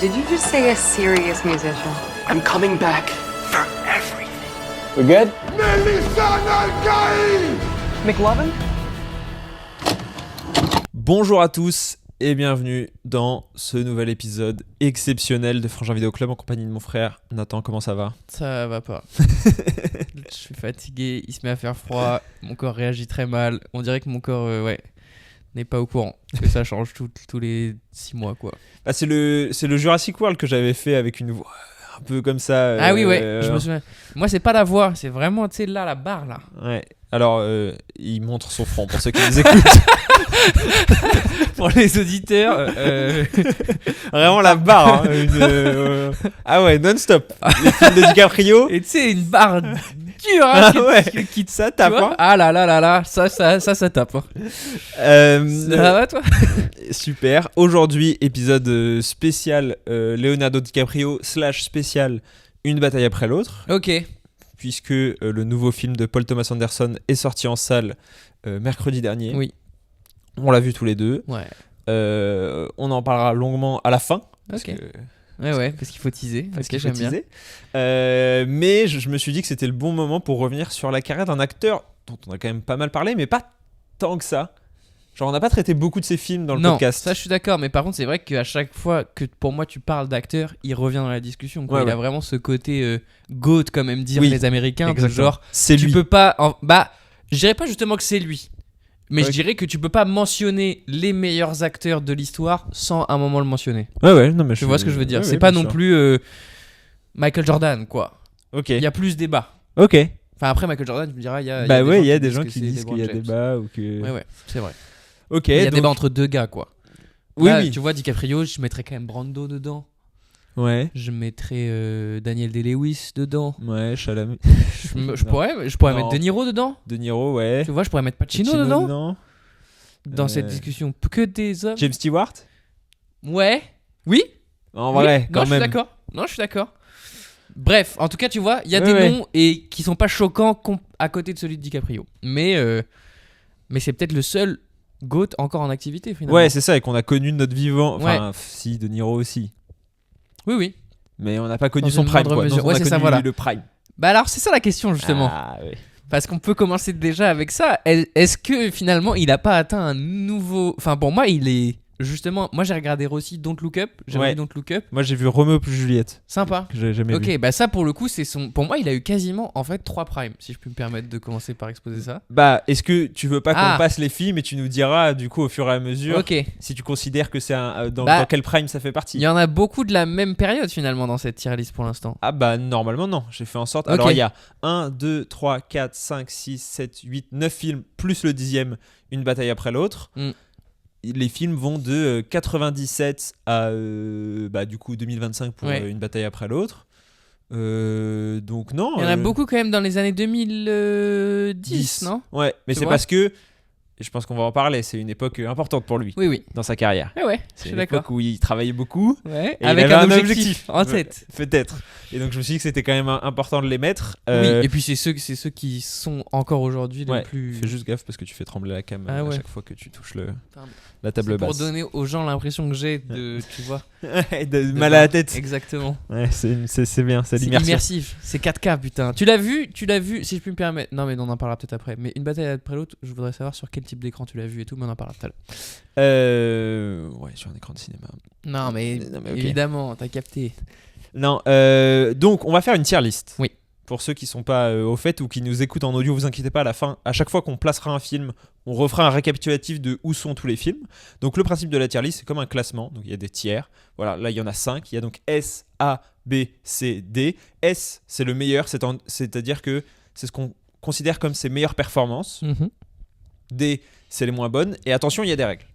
Did you just say a serious musician? I'm coming back for everything. We good? McLovin? Bonjour à tous et bienvenue dans ce nouvel épisode exceptionnel de Frangin Vidéo Club en compagnie de mon frère Nathan. Comment ça va ? Ça va pas. Je suis fatigué, il se met à faire froid, mon corps réagit très mal. On dirait que mon corps n'est pas au courant, que ça change tous les 6 mois quoi. Ah, c'est le Jurassic World que j'avais fait avec une voix un peu comme ça. Ah oui, je me souviens. Moi, c'est pas la voix, c'est vraiment, tu sais, là, la barre là. Ouais. Alors, il montre son front pour ceux qui nous écoutent. Pour les auditeurs. Vraiment la barre. Hein, Ah ouais, non-stop. Les films de DiCaprio. Et tu sais, une barre dure. Ah Hein, ouais, qui ça tape. Hein. Ah là, ça tape. Hein. Ça va toi ? Super. Aujourd'hui, épisode spécial Leonardo DiCaprio / spécial Une bataille après l'autre. Ok. Puisque le nouveau film de Paul Thomas Anderson est sorti en salle mercredi dernier. Oui. On l'a vu tous les deux. Ouais. On en parlera longuement à la fin. Parce qu'il faut teaser. Parce que j'aime bien. Mais je me suis dit que c'était le bon moment pour revenir sur la carrière d'un acteur dont on a quand même pas mal parlé, mais pas tant que ça. Genre, on n'a pas traité beaucoup de ses films dans le podcast. Non, ça je suis d'accord, mais par contre, c'est vrai qu'à chaque fois que pour moi tu parles d'acteur, il revient dans la discussion. Ouais, il a vraiment ce côté GOAT, comme aiment dire les Américains. De genre, c'est tu lui. peux pas. Je dirais pas justement que c'est lui, mais je dirais que tu peux pas mentionner les meilleurs acteurs de l'histoire sans à un moment le mentionner. Ouais, non, mais tu vois ce que je veux dire. Ouais, c'est pas non plus Michael Jordan, quoi. Ok. Il y a plus débat. Ok. Enfin, après Michael Jordan, tu me diras, il y a des gens qui disent qu'il y a débat ou que. Ouais, c'est vrai. Ok. Il y a débat entre deux gars, quoi. Oui, Là, oui. Tu vois, DiCaprio, je mettrais quand même Brando dedans. Ouais. Je mettrais Daniel Day-Lewis dedans. Ouais, Chalamet. Je pourrais mettre De Niro dedans. De Niro, ouais. Tu vois, je pourrais mettre Pacino dedans. Dans cette discussion, que des hommes. James Stewart. Ouais. Oui. En vrai, quand même. Je suis d'accord. Bref, en tout cas, tu vois, il y a des noms et qui sont pas choquants à côté de celui de DiCaprio. Mais c'est peut-être le seul GOAT encore en activité finalement. Ouais, c'est ça, et qu'on a connu de notre vivant. Enfin, Ouais. si, De Niro aussi. Oui. Mais on n'a pas connu Dans son une prime, moindre quoi. mesure. Donc, on Ouais, a c'est connu ça, voilà. le prime. Bah alors, c'est ça la question justement. Ah, ouais. Parce qu'on peut commencer déjà avec ça. Est-ce que finalement il a pas atteint un nouveau. Enfin, pour moi, il est. Justement, moi j'ai regardé aussi Don't Look Up. J'ai vu Don't Look Up. Moi j'ai vu Roméo plus Juliette. Sympa. Que j'avais jamais vu. Ok, bah ça pour le coup, c'est son. Pour moi, il a eu quasiment en fait 3 primes, si je peux me permettre de commencer par exposer ça. Bah, est-ce que tu veux pas qu'on passe les films et tu nous diras du coup au fur et à mesure si tu considères que c'est dans quel prime ça fait partie. Il y en a beaucoup de la même période finalement dans cette tier list pour l'instant. Ah bah normalement non, j'ai fait en sorte. Alors il y a 1, 2, 3, 4, 5, 6, 7, 8, 9 films plus le 10e, Une bataille après l'autre. Les films vont de 97 à du coup 2025 pour Une bataille après l'autre. Donc non. Il y en a beaucoup quand même dans les années 2010, non ? Ouais, mais c'est parce que, et je pense qu'on va en parler, c'est une époque importante pour lui. Oui. Dans sa carrière. Ouais, c'est une époque où il travaillait beaucoup. Ouais, et avec un objectif en tête. Peut-être. Et donc je me suis dit que c'était quand même important de les mettre. Oui, et puis c'est ceux qui sont encore aujourd'hui les plus... Fais juste gaffe parce que tu fais trembler la cam à chaque fois que tu touches la table basse. Pour donner aux gens l'impression que j'ai de, tu vois... de mal à la tête. Exactement. Ouais, c'est bien, c'est l'immersion. C'est immersif, c'est 4K putain. Tu l'as vu, si je puis me permettre. Non mais on en parlera peut-être après. Mais Une bataille après l'autre, je voudrais savoir sur quel type d'écran tu l'as vu et tout, mais on en parlera tout à l'heure. Ouais, sur un écran de cinéma. Non mais évidemment, t'as capté. Non, donc on va faire une tier list. Oui. Pour ceux qui sont pas au fait ou qui nous écoutent en audio, vous inquiétez pas, à la fin, à chaque fois qu'on placera un film, on refera un récapitulatif de où sont tous les films. Donc le principe de la tier list, c'est comme un classement. Donc il y a des tiers. Voilà, là il y en a 5. Il y a donc S, A, B, C, D. S, c'est le meilleur, c'est-à-dire que c'est ce qu'on considère comme ses meilleures performances. D, c'est les moins bonnes. Et attention, il y a des règles.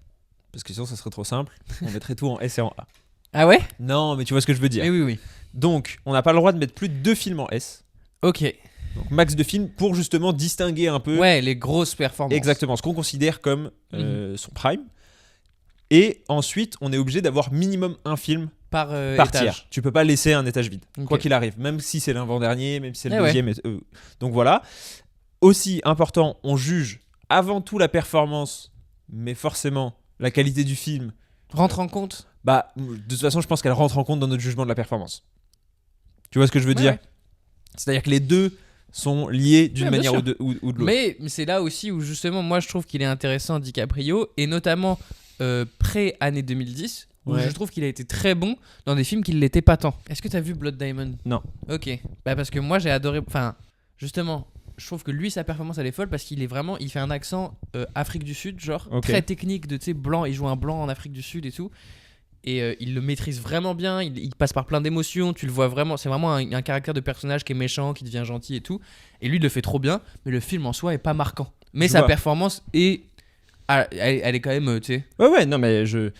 Parce que sinon, ça serait trop simple. On mettrait tout en S et en A. Ah ouais ? Non, mais tu vois ce que je veux dire. Oui. Donc, on n'a pas le droit de mettre plus de 2 films en S. Ok. Donc, max de films pour justement distinguer un peu. Ouais, les grosses performances. Exactement, ce qu'on considère comme son prime. Et ensuite, on est obligé d'avoir minimum un film par tiers. Tu peux pas laisser un étage vide, quoi qu'il arrive, même si c'est l'avant-dernier, même si c'est le deuxième. Donc voilà. Aussi important, on juge avant tout la performance, mais forcément la qualité du film Rentre en compte. Bah, de toute façon, je pense qu'elle rentre en compte dans notre jugement de la performance. Tu vois ce que je veux dire ? Ouais. C'est-à-dire que les deux sont liés d'une Ouais, bien manière sûr. ou de l'autre. Mais c'est là aussi où justement moi je trouve qu'il est intéressant DiCaprio et notamment pré-année 2010 où Ouais. je trouve qu'il a été très bon dans des films qui ne l'étaient pas tant. Est-ce que t'as vu Blood Diamond ? Non. Ok. Bah parce que moi j'ai adoré. Enfin justement je trouve que lui sa performance elle est folle parce qu'il est vraiment il fait un accent Afrique du Sud genre Ok. très technique de tu sais blanc, il joue un blanc en Afrique du Sud et tout. Et il le maîtrise vraiment bien, il passe par plein d'émotions, tu le vois vraiment, c'est vraiment un caractère de personnage qui est méchant, qui devient gentil et tout. Et lui il le fait trop bien, mais le film en soi est pas marquant. Mais Je sa vois. performance est, elle est quand même, tu sais. Ouais, non, mais il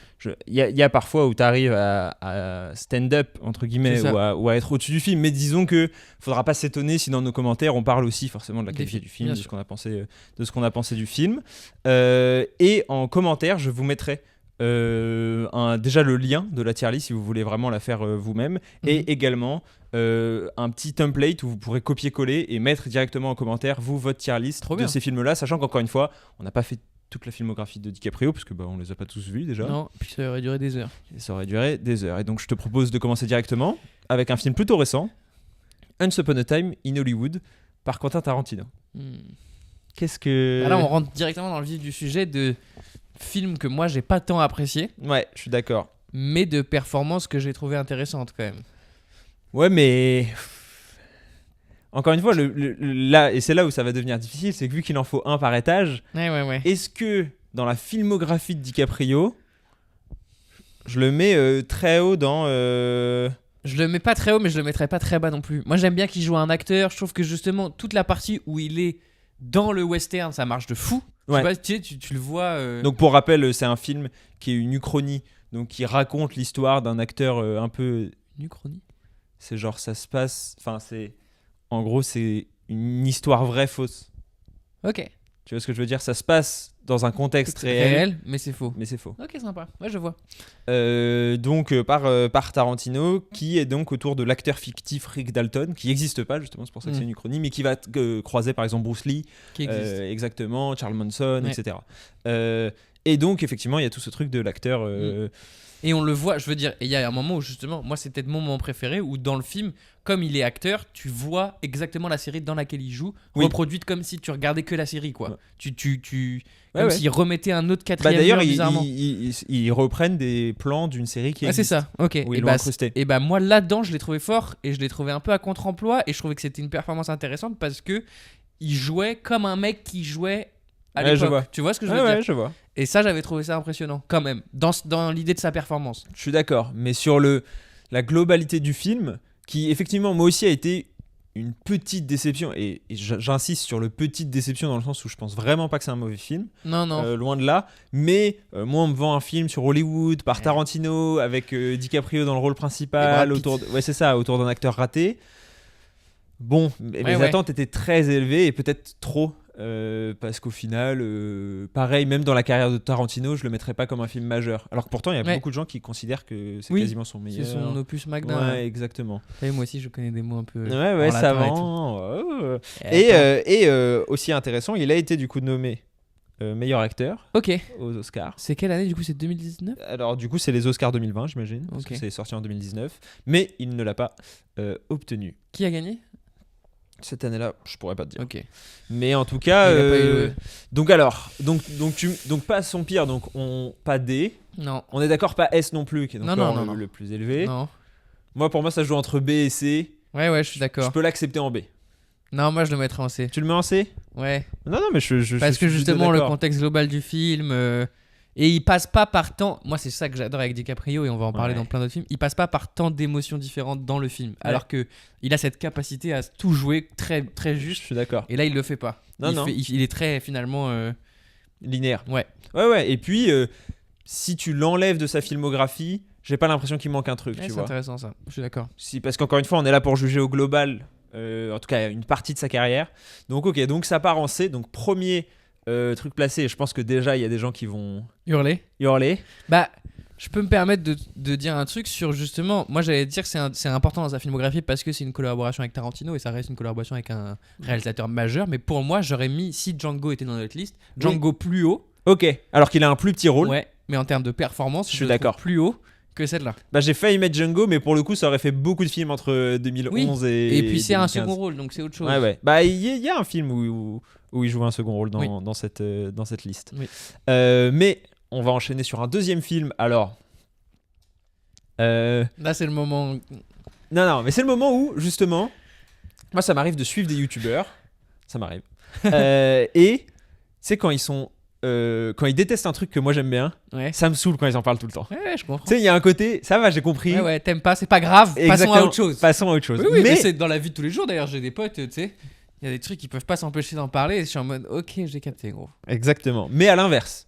y a parfois où tu arrives à stand-up, entre guillemets, C'est ça. ou à être au-dessus du film. Mais disons que faudra pas s'étonner si dans nos commentaires, on parle aussi forcément de la Des qualité films, du film, bien de ce sûr. qu'on a pensé, de ce qu'on a pensé du film. Et en commentaire, je vous mettrai déjà le lien de la tier list si vous voulez vraiment la faire vous-même. Mhm. Et également un petit template où vous pourrez copier-coller et mettre directement en commentaire, vous, votre tier list Trop de bien. ces films-là. Sachant qu'encore une fois, on n'a pas fait toute la filmographie de DiCaprio parce que on les a pas tous vus déjà. Non, puis ça aurait duré des heures. Et ça aurait duré des heures. Et donc je te propose de commencer directement avec un film plutôt récent, Once Upon a Time in Hollywood par Quentin Tarantino. Qu'est-ce que... Bah là, on rentre directement dans le vif du sujet de films que moi j'ai pas tant apprécié, Ouais, je suis d'accord. mais de performances que j'ai trouvé intéressantes quand même. Ouais, mais... Encore une fois, là, et c'est là où ça va devenir difficile, c'est que vu qu'il en faut un par étage, Ouais. est-ce que dans la filmographie de DiCaprio, je le mets très haut dans... Je le mets pas très haut, mais je le mettrai pas très bas non plus. Moi, j'aime bien qu'il joue un acteur. Je trouve que justement, toute la partie où il est dans le western, ça marche de fou. Ouais. Je sais pas, tu sais, tu le vois. Donc pour rappel, c'est un film qui est une uchronie, donc qui raconte l'histoire d'un acteur un peu... Une uchronie. C'est genre ça se passe... Enfin c'est... En gros c'est une histoire vraie fausse. Ok. Tu vois ce que je veux dire ? Ça se passe dans un contexte réel, mais c'est faux. mais c'est faux. Ok, sympa. Ouais, je vois. Par Tarantino, qui est donc autour de l'acteur fictif Rick Dalton, qui n'existe pas justement, c'est pour ça que c'est une uchronie, mais qui va croiser par exemple Bruce Lee, Qui existe. exactement, Charles Manson, Ouais. etc. Et donc effectivement il y a tout ce truc de l'acteur... Et on le voit, je veux dire, et il y a un moment où justement, moi c'est peut-être mon moment préféré, où dans le film, comme il est acteur, tu vois exactement la série dans laquelle il joue, Oui. reproduite comme si tu regardais que la série, quoi. Ouais. Comme Ouais. s'il remettait un autre Bah quatrième d'ailleurs, mur, ils bizarrement. ils reprennent des plans d'une série qui Ah, c'est existe. ça, ok. Où Et ils l'ont bah, incrusté. et bah moi là-dedans, je l'ai trouvé fort, et je l'ai trouvé un peu à contre-emploi, et je trouvais que c'était une performance intéressante parce que il jouait comme un mec qui jouait à Ouais, je vois. l'époque. Tu vois ce que je veux Ouais, dire ouais, je vois. Et ça, j'avais trouvé ça impressionnant, quand même, dans l'idée de sa performance. Je suis d'accord. Mais sur la globalité du film, qui effectivement, moi aussi, a été une petite déception. Et j'insiste sur le petite déception dans le sens où je pense vraiment pas que c'est un mauvais film. Non. Loin de là. Mais moi, on me vend un film sur Hollywood par Tarantino avec DiCaprio dans le rôle Et principal. Brad Pitt. Ouais, c'est ça, autour d'un acteur raté. Bon, mes Ouais. attentes étaient très élevées et peut-être trop. Parce qu'au final, pareil, même dans la carrière de Tarantino, je le mettrais pas comme un film majeur. Alors que pourtant, il y a Ouais. beaucoup de gens qui considèrent que c'est Oui, quasiment son meilleur. C'est son opus magnum. Ouais, exactement. Et moi aussi, je connais des mots un peu. Ouais, en ça latin et va. tout. Et aussi intéressant, il a été du coup nommé meilleur acteur Ok. aux Oscars. C'est quelle année du coup? C'est 2019? Alors du coup, c'est les Oscars 2020, j'imagine, parce Ok. que c'est sorti en 2019. Mais il ne l'a pas obtenu. Qui a gagné? Cette année-là, je pourrais pas te dire. Ok. Mais en tout cas, Il a pas eu donc pas son pire, donc pas D. Non. On est d'accord, pas S non plus, qui est donc Non. le plus élevé. Non. Moi, pour moi, ça joue entre B et C. Ouais, je suis Je d'accord. peux l'accepter en B. Non, moi je le mettrais en C. Tu le mets en C? Ouais. Non, mais je Parce suis que plutôt justement, le d'accord. contexte global du film. Et il passe pas par tant. Moi, c'est ça que j'adore avec DiCaprio, et on va en parler Ouais. dans plein d'autres films. Il passe pas par tant d'émotions différentes dans le film. Alors que il a cette capacité à tout jouer très, très Je juste. suis d'accord. Et là, il le fait pas. Non. Il est très finalement. Linéaire. Ouais. Ouais. Et puis, si tu l'enlèves de sa filmographie, j'ai pas l'impression qu'il manque un truc, Ouais, tu c'est vois. intéressant ça. Je suis d'accord. Parce qu'encore une fois, on est là pour juger au global, en tout cas une partie de sa carrière. Donc ok, donc ça part en C. Donc premier truc placé, et je pense que déjà il y a des gens qui vont Hurler. hurler. Bah, je peux me permettre de dire un truc sur justement. Moi, j'allais dire que c'est important dans sa filmographie parce que c'est une collaboration avec Tarantino et ça reste une collaboration avec un réalisateur majeur. Mais pour moi, j'aurais mis, si Django était dans notre liste, Django plus haut. Ok, alors qu'il a un plus petit rôle. Ouais. mais en termes de performance, Je suis le trouve d'accord. plus haut que celle-là. Bah, j'ai failli mettre Django, mais pour le coup, ça aurait fait beaucoup de films entre 2011 Et puis c'est un 2015. second rôle, donc c'est autre chose. Ouais. Bah, il y a un film où il joue un second rôle dans cette liste. Oui. Mais on va enchaîner sur un deuxième film. Alors. Là, c'est le moment. Non, mais c'est le moment où, justement, moi, ça m'arrive de suivre des youtubeurs. Ça m'arrive. Et c'est quand ils sont. Quand ils détestent un truc que moi j'aime bien, Ouais. ça me saule quand ils en parlent tout le temps. Ouais, je comprends. Tu sais, il y a un côté, ça va, j'ai compris. Ouais, t'aimes pas, c'est pas grave. Passons à Exactement. autre chose. Passons à autre chose. Oui, mais mais c'est dans la vie de tous les jours. D'ailleurs, j'ai des potes, tu sais. Il y a des trucs qui peuvent pas s'empêcher d'en parler. Et je suis en mode, ok, j'ai capté, gros. Exactement. Mais à l'inverse,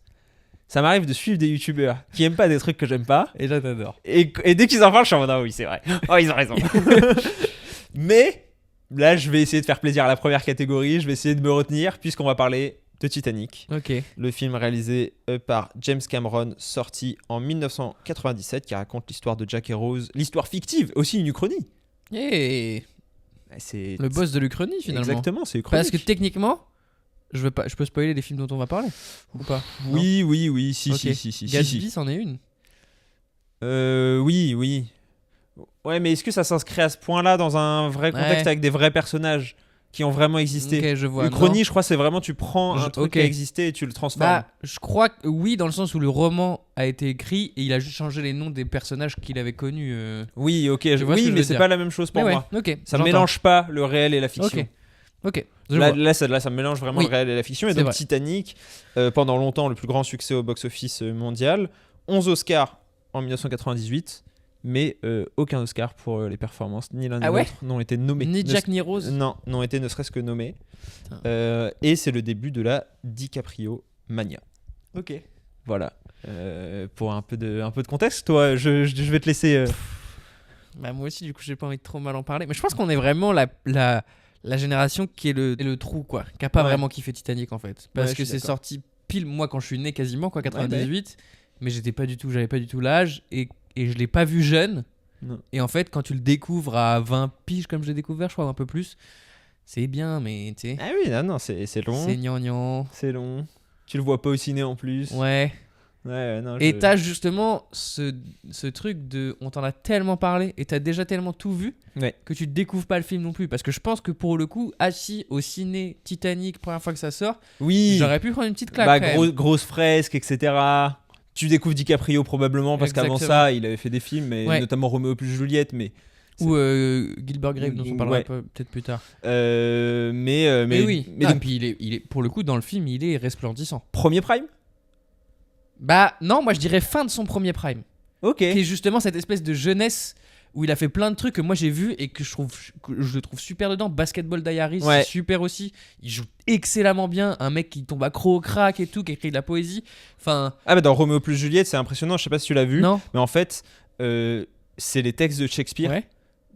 ça m'arrive de suivre des youtubeurs qui aiment pas des trucs que j'aime pas. Et là, t'adores. Et dès qu'ils en parlent, je suis en mode, ah oui, c'est vrai. Oh, ils ont raison. Mais là, je vais essayer de faire plaisir à la première catégorie. Je vais essayer de me retenir puisqu'on va parler de Titanic. Ok. Le film réalisé par James Cameron, sorti en 1997, qui raconte l'histoire de Jack et Rose. L'histoire fictive, aussi une uchronie. Et C'est le boss de l'Uchronie, finalement. Exactement, c'est uchronique. Parce que techniquement, je peux spoiler les films dont on va parler ou pas? Oui, si, Ok. si. Gatsby, c'en est une. Oui. Ouais, mais est-ce que ça s'inscrit à ce point-là dans un vrai contexte Ouais. avec des vrais personnages qui ont vraiment existé? Ok, je vois. Uchronie, non. je crois, c'est vraiment tu prends un truc ok. qui a existé et tu le transformes. Bah, je crois que oui, dans le sens où le roman a été écrit et il a juste changé les noms des personnages qu'il avait connus. Oui, ok, vois ce que je mais veux c'est dire. pas la même chose pour Mais moi. ouais, ok. Ça j'entends. mélange pas le réel et la fiction. Ok. Je Là, vois. ça me mélange vraiment Oui. le réel et la fiction. Et C'est donc vrai. Titanic, pendant longtemps le plus grand succès au box-office mondial, 11 Oscars en 1998, mais aucun Oscar pour les performances, ni l'un ni Ah ouais l'autre n'ont été nommés. Ni Jack ni Rose. Non, n'ont été ne serait-ce que nommés. Putain. Et c'est le début de la DiCaprio Mania. Ok. Voilà. Pour un peu de contexte, toi, je vais te laisser. Bah, moi aussi, du coup, j'ai pas envie de trop mal en parler. Mais je pense qu'on est vraiment la génération qui est le trou, quoi. Qui a pas Ouais. vraiment kiffé Titanic, en fait. Parce Ouais, que je suis c'est d'accord. sorti pile, moi, quand je suis né quasiment, quoi, 98. Mais j'avais pas du tout l'âge. Et je l'ai pas vu jeune. Non. Et en fait, quand tu le découvres à 20 piges, comme je l'ai découvert, je crois, un peu plus, c'est bien, mais tu sais, Ah oui, non, c'est long. c'est gnangnan. C'est long. Tu le vois pas au ciné en plus. Ouais. Non, Et t'as justement ce truc de. On t'en a tellement parlé et t'as déjà tellement tout vu Ouais. que tu découvres pas le film non plus. Parce que je pense que pour le coup, assis au ciné Titanic, première fois que ça sort, Oui. j'aurais pu prendre une petite claque. Bah, quand même. grosse fresque, etc. Tu découvres DiCaprio probablement parce qu'avant Exactement. ça, il avait fait des films, et Ouais. notamment Roméo plus Juliette, mais Ou Gilbert Grape, dont on parlera Ouais. peut-être plus tard. mais oui. mais Ah, donc, puis il est, pour le coup, dans le film, il est resplendissant. premier prime. Bah, non, moi je dirais fin de son premier prime. Ok. Qui est justement cette espèce de jeunesse où il a fait plein de trucs que moi j'ai vu et que je le trouve super dedans. Basketball Diaries, Ouais. c'est super aussi. Il joue excellemment bien. Un mec qui tombe accro au crack et tout, qui écrit de la poésie. Enfin, Ah bah dans Roméo plus Juliette, c'est impressionnant. Je sais pas si tu l'as vu, non. mais en fait, c'est les textes de Shakespeare Ouais.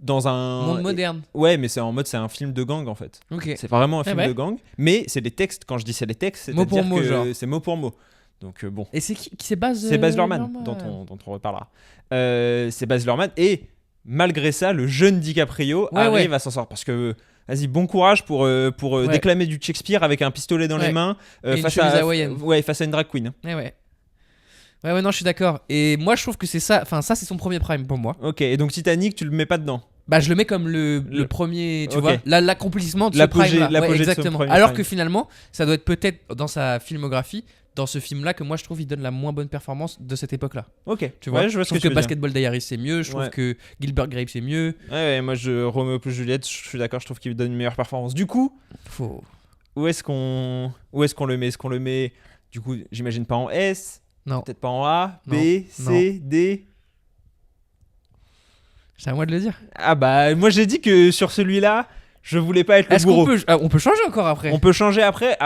dans un Monde moderne. Ouais, mais c'est en mode c'est un film de gang en fait. Ok. C'est vraiment un film ouais. de gang, mais c'est des textes. Quand je dis c'est les textes, Mot pour c'est-à-dire mot, que genre. c'est mot pour mot. Donc bon. Et c'est qui c'est Baz C'est Baz Luhrmann Luhrmann. dont on reparlera. C'est Baz Luhrmann et malgré ça, le jeune DiCaprio Ouais, arrive ouais. à s'en sortir parce que vas-y, bon courage pour Ouais. déclamer du Shakespeare avec un pistolet dans Ouais. les mains Et une face chemise à hawaïenne. face à une drag queen. Ouais, non, je suis d'accord. Et moi, je trouve que c'est ça. Enfin, ça, c'est son premier prime pour moi. Ok, et donc Titanic, tu le mets pas dedans. Bah, je le mets comme le Le- premier, tu Ok. vois, l'accomplissement de ce L'apogée- prime-là. Ouais, l'apogée de ce exactement. premier Alors prime. que finalement, ça doit être peut-être dans sa filmographie, dans ce film-là, que moi, je trouve il donne la moins bonne performance de cette époque-là. Ok, Tu vois, je vois je ce que trouve tu que veux dire. Basketball Diaries c'est mieux, je trouve Ouais. que Gilbert Grape c'est mieux. Ouais, moi Roméo plus Juliette, je suis d'accord, je trouve qu'il donne une meilleure performance. Du coup, Faut. où est-ce qu'on le met? Est-ce qu'on le met du coup, j'imagine pas en S, Non, peut-être pas en A, B, Non. C, D. c'est à moi de le dire. Ah bah moi j'ai dit que sur celui-là, je voulais pas être le Est-ce qu'on bourreau. peut, on peut changer encore après? On peut changer après.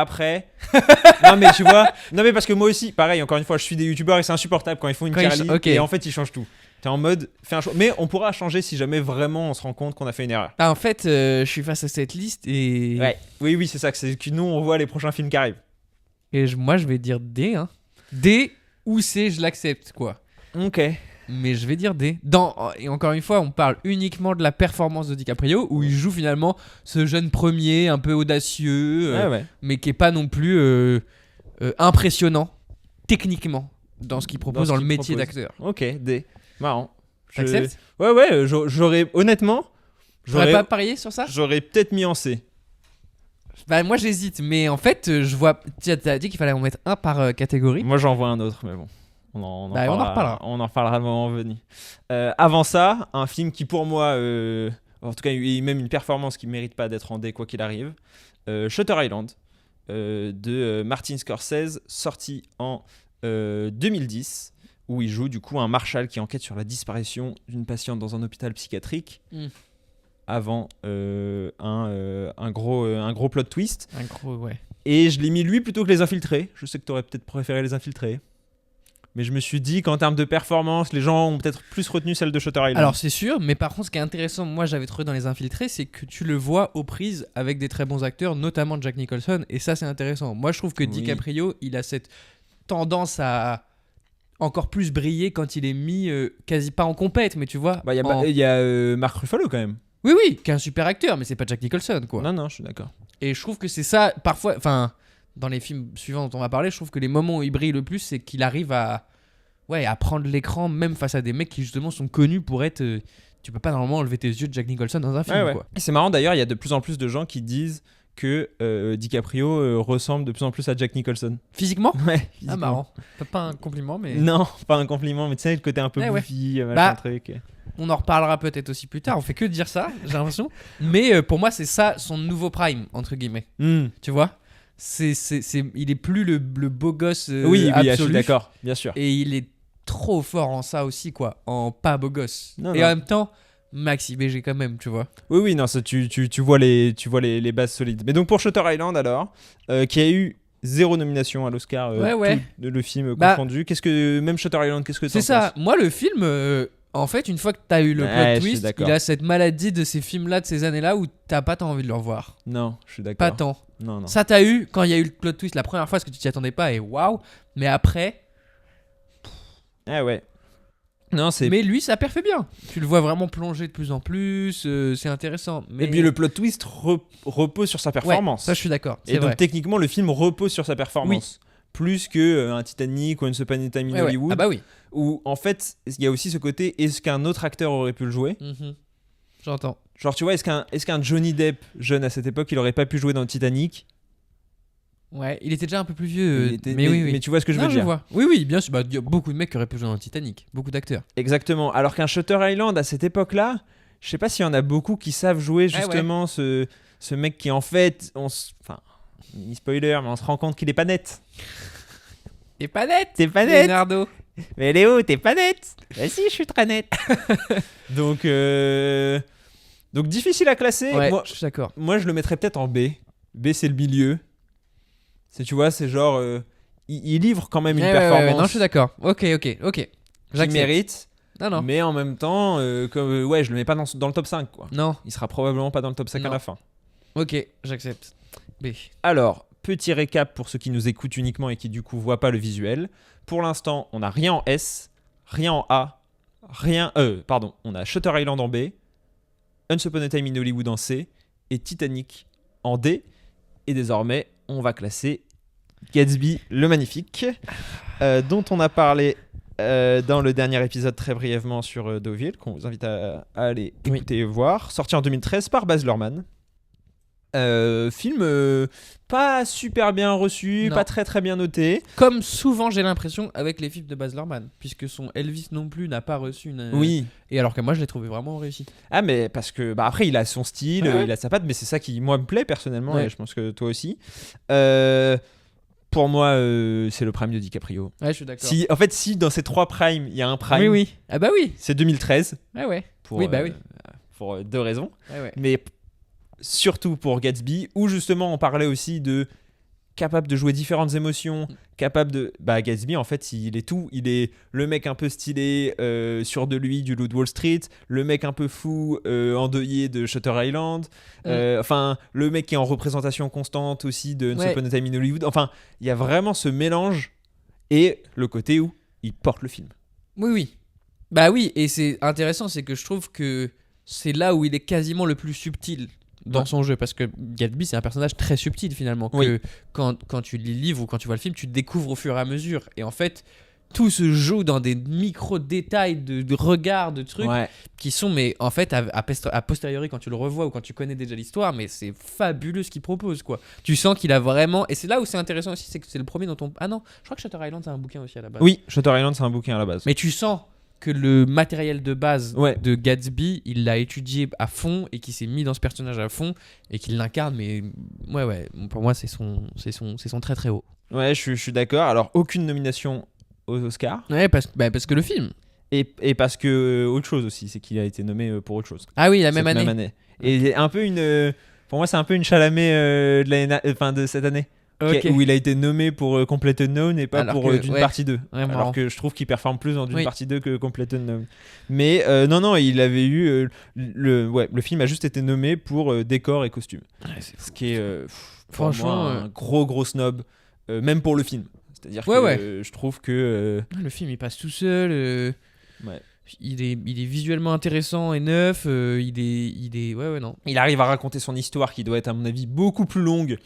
Non mais tu vois, non mais parce que moi aussi, pareil, encore une fois, je suis des youtubeurs et c'est insupportable quand ils font une Quand ils tier list ok. et en fait ils changent tout. T'es en mode, fais un choix. Mais on pourra changer si jamais vraiment on se rend compte qu'on a fait une erreur. Ah, en fait, je suis face à cette liste et, Ouais. Oui, c'est ça. C'est que nous on voit les prochains films qui arrivent. et moi je vais dire D. Hein. D ou C, je l'accepte quoi. Ok. Mais je vais dire D. Et encore une fois, on parle uniquement de la performance de DiCaprio, où il joue finalement ce jeune premier un peu audacieux, Ouais. mais qui est pas non plus impressionnant techniquement. dans ce qu'il propose dans le qu'il métier propose. d'acteur. Ok, D. Marrant. T'acceptes ? Ouais, j'aurais honnêtement, T'aurais pas parié sur ça ? j'aurais peut-être mis en C. Bah moi j'hésite, mais en fait je vois. T'as dit qu'il fallait en mettre un par catégorie. Moi j'en vois un autre, mais bon. On en Bah, on en reparlera. On en reparlera le moment venu. Avant ça, un film qui pour moi, en tout cas, il a même une performance qui mérite pas d'être en D quoi qu'il arrive. Shutter Island de Martin Scorsese, sorti en 2010, où il joue du coup un marshal qui enquête sur la disparition d'une patiente dans un hôpital psychiatrique. Avant un gros plot twist. Un gros, ouais. Et je l'ai mis lui plutôt que Les Infiltrés. Je sais que tu aurais peut-être préféré Les Infiltrés. Mais je me suis dit qu'en termes de performance, les gens ont peut-être plus retenu celle de Shutter Island. Alors c'est sûr, mais par contre ce qui est intéressant, moi j'avais trouvé dans Les Infiltrés, c'est que tu le vois aux prises avec des très bons acteurs, notamment Jack Nicholson, et ça c'est intéressant. Moi je trouve que Oui. DiCaprio, il a cette tendance à encore plus briller quand il est mis quasi pas en compète, mais tu vois. Il y a Mark Ruffalo quand même. Oui, qui est un super acteur, mais c'est pas Jack Nicholson quoi. Non, je suis d'accord. Et je trouve que c'est ça, parfois, enfin, dans les films suivants dont on va parler, je trouve que les moments où il brille le plus, c'est qu'il arrive à prendre l'écran, même face à des mecs qui justement sont connus pour être. Tu peux pas normalement enlever tes yeux de Jack Nicholson dans un film, Ouais. quoi. Et c'est marrant d'ailleurs, il y a de plus en plus de gens qui disent que DiCaprio ressemble de plus en plus à Jack Nicholson. Physiquement ? Ouais. Ah, physiquement. marrant. Pas un compliment, mais. Non, pas un compliment, mais tu sais, le côté un peu Ouais. bouffi, machin Bah, truc. On en reparlera peut-être aussi plus tard. On fait que dire ça, j'ai l'impression. Mais pour moi, c'est ça son nouveau prime, entre guillemets. Tu vois ? Il est plus le beau gosse Oui, absolu. je suis d'accord, bien sûr. Et il est trop fort en ça aussi, quoi. En pas beau gosse. Non. En même temps, Maxi BG quand même, tu vois. Oui, non, ça, tu vois les bases solides. Mais donc pour Shutter Island alors, qui a eu 0 nomination à l'Oscar, Ouais. tout le film Bah, confondu. Même Shutter Island, qu'est-ce que t'en C'est ça. penses ? Moi, le film, en fait, une fois que t'as eu le Ouais, plot je suis twist, d'accord. il a cette maladie de ces films-là, de ces années-là, où t'as pas tant envie de le revoir. Non, je suis Pas d'accord. tant. Non. Ça, t'as eu quand il y a eu le plot twist la première fois, parce que tu t'y attendais pas, et waouh. Mais après. Ah ouais. Non, c'est. Mais lui, ça fait bien. Tu le vois vraiment plonger de plus en plus. C'est intéressant. Mais... Et puis le plot twist repose sur sa performance. Ouais, ça, je suis d'accord. Et C'est donc vrai. techniquement, le film repose sur sa performance. Plus que un Titanic ou un Once Upon a Time in Ouais. Hollywood. Ah bah oui. Où en fait, il y a aussi ce côté, est-ce qu'un autre acteur aurait pu le jouer ? Mhm. J'entends. Genre, tu vois, est-ce qu'un Johnny Depp, jeune à cette époque, il aurait pas pu jouer dans Titanic ? Ouais, il était déjà un peu plus vieux. Mais oui. tu vois ce que je veux Non, dire. vois. Oui, bien sûr. Bah, il y a beaucoup de mecs qui auraient pu jouer dans Titanic. Beaucoup d'acteurs. Exactement. Alors qu'un Shutter Island, à cette époque-là, je sais pas s'il y en a beaucoup qui savent jouer justement ce mec qui, en fait, enfin, ni spoiler, mais on se rend compte qu'il est pas net. T'es pas net. T'es pas net. Leonardo. Mais Léo, t'es pas net. Bah si, je suis très net. donc difficile à classer. Ouais, je suis d'accord. Moi, je le mettrais peut-être en B. B, c'est le milieu. Tu vois, c'est genre, il livre quand même une performance. Non, je suis d'accord. Ok. Qui J'accepte. mérite. Non. Mais en même temps, je le mets pas dans le top 5 quoi. Non. Il sera probablement pas dans le top 5 à Non. la fin. Ok, j'accepte. B. Alors, petit récap pour ceux qui nous écoutent uniquement et qui du coup voient pas le visuel. Pour l'instant, on n'a rien en S, rien en A, on a Shutter Island en B, Once Upon a Time in Hollywood en C et Titanic en D. Et désormais, on va classer Gatsby le Magnifique, dont on a parlé dans le dernier épisode très brièvement sur Deauville, qu'on vous invite à aller écouter et voir, sorti en 2013 par Baz Luhrmann. Film pas super bien reçu, Non. pas très très bien noté. Comme souvent, j'ai l'impression avec les films de Baz Luhrmann, puisque son Elvis non plus n'a pas reçu une. Oui. Et alors que moi, je l'ai trouvé vraiment réussi. Ah mais parce que après il a son style, Ouais. il a sa patte, mais c'est ça qui moi me plaît personnellement Ouais. et je pense que toi aussi. Pour moi, c'est le prime de DiCaprio. Ouais, je suis d'accord. Si dans ces 3 primes, il y a un prime, Oui. Ah bah oui. c'est 2013 Ouais. pour, Oui, bah oui. pour 2 raisons. Ouais. Mais surtout pour Gatsby, où justement on parlait aussi de capable de jouer différentes émotions, capable de... Gatsby, en fait, il est tout. Il est le mec un peu stylé, sûr de lui, du Loup de Wall Street, le mec un peu fou, endeuillé de Shutter Island, enfin, le mec qui est en représentation constante aussi de Once Upon a Time in Hollywood. Enfin, il y a vraiment ce mélange et le côté où il porte le film. Oui. Bah oui, et c'est intéressant, c'est que je trouve que c'est là où il est quasiment le plus subtil dans son jeu, parce que Gatsby c'est un personnage très subtil finalement, que quand tu lis le livre ou quand tu vois le film, tu découvres au fur et à mesure, et en fait tout se joue dans des micro-détails de regard, de trucs Ouais. qui sont, mais en fait, à posteriori, quand tu le revois ou quand tu connais déjà l'histoire, mais c'est fabuleux ce qu'il propose, quoi. Tu sens qu'il a vraiment. Et c'est là où c'est intéressant aussi, c'est que c'est le premier dont on. Ah non, je crois que Shutter Island, c'est un bouquin aussi à la base. Oui, Shutter Island, c'est un bouquin à la base. Mais tu sens que le matériel de base Ouais. de Gatsby, il l'a étudié à fond et qu'il s'est mis dans ce personnage à fond et qu'il l'incarne, mais ouais, pour moi, c'est son très très haut. Ouais, je suis d'accord. Alors, aucune nomination aux Oscars. Ouais, parce que le film. Et parce que autre chose aussi, c'est qu'il a été nommé pour autre chose. Ah oui, la Cette même année. Et un peu une. Pour moi, c'est un peu une Chalamet de cette année. Ok. Où il a été nommé pour Complete Unknown et pas Alors pour que, Dune ouais. partie 2. Ouais, marrant. Alors que je trouve qu'il performe plus dans Dune Oui. partie 2 que Complete Unknown. Mais non, il avait eu. Le film a juste été nommé pour décor et costume. Ce qui est pour Franchement, moi, un gros snob, même pour le film. C'est-à-dire que Ouais. je trouve que. Le film, il passe tout seul. Ouais. Il est visuellement intéressant et neuf. Il est. Ouais, non. Il arrive à raconter son histoire qui doit être, à mon avis, beaucoup plus longue.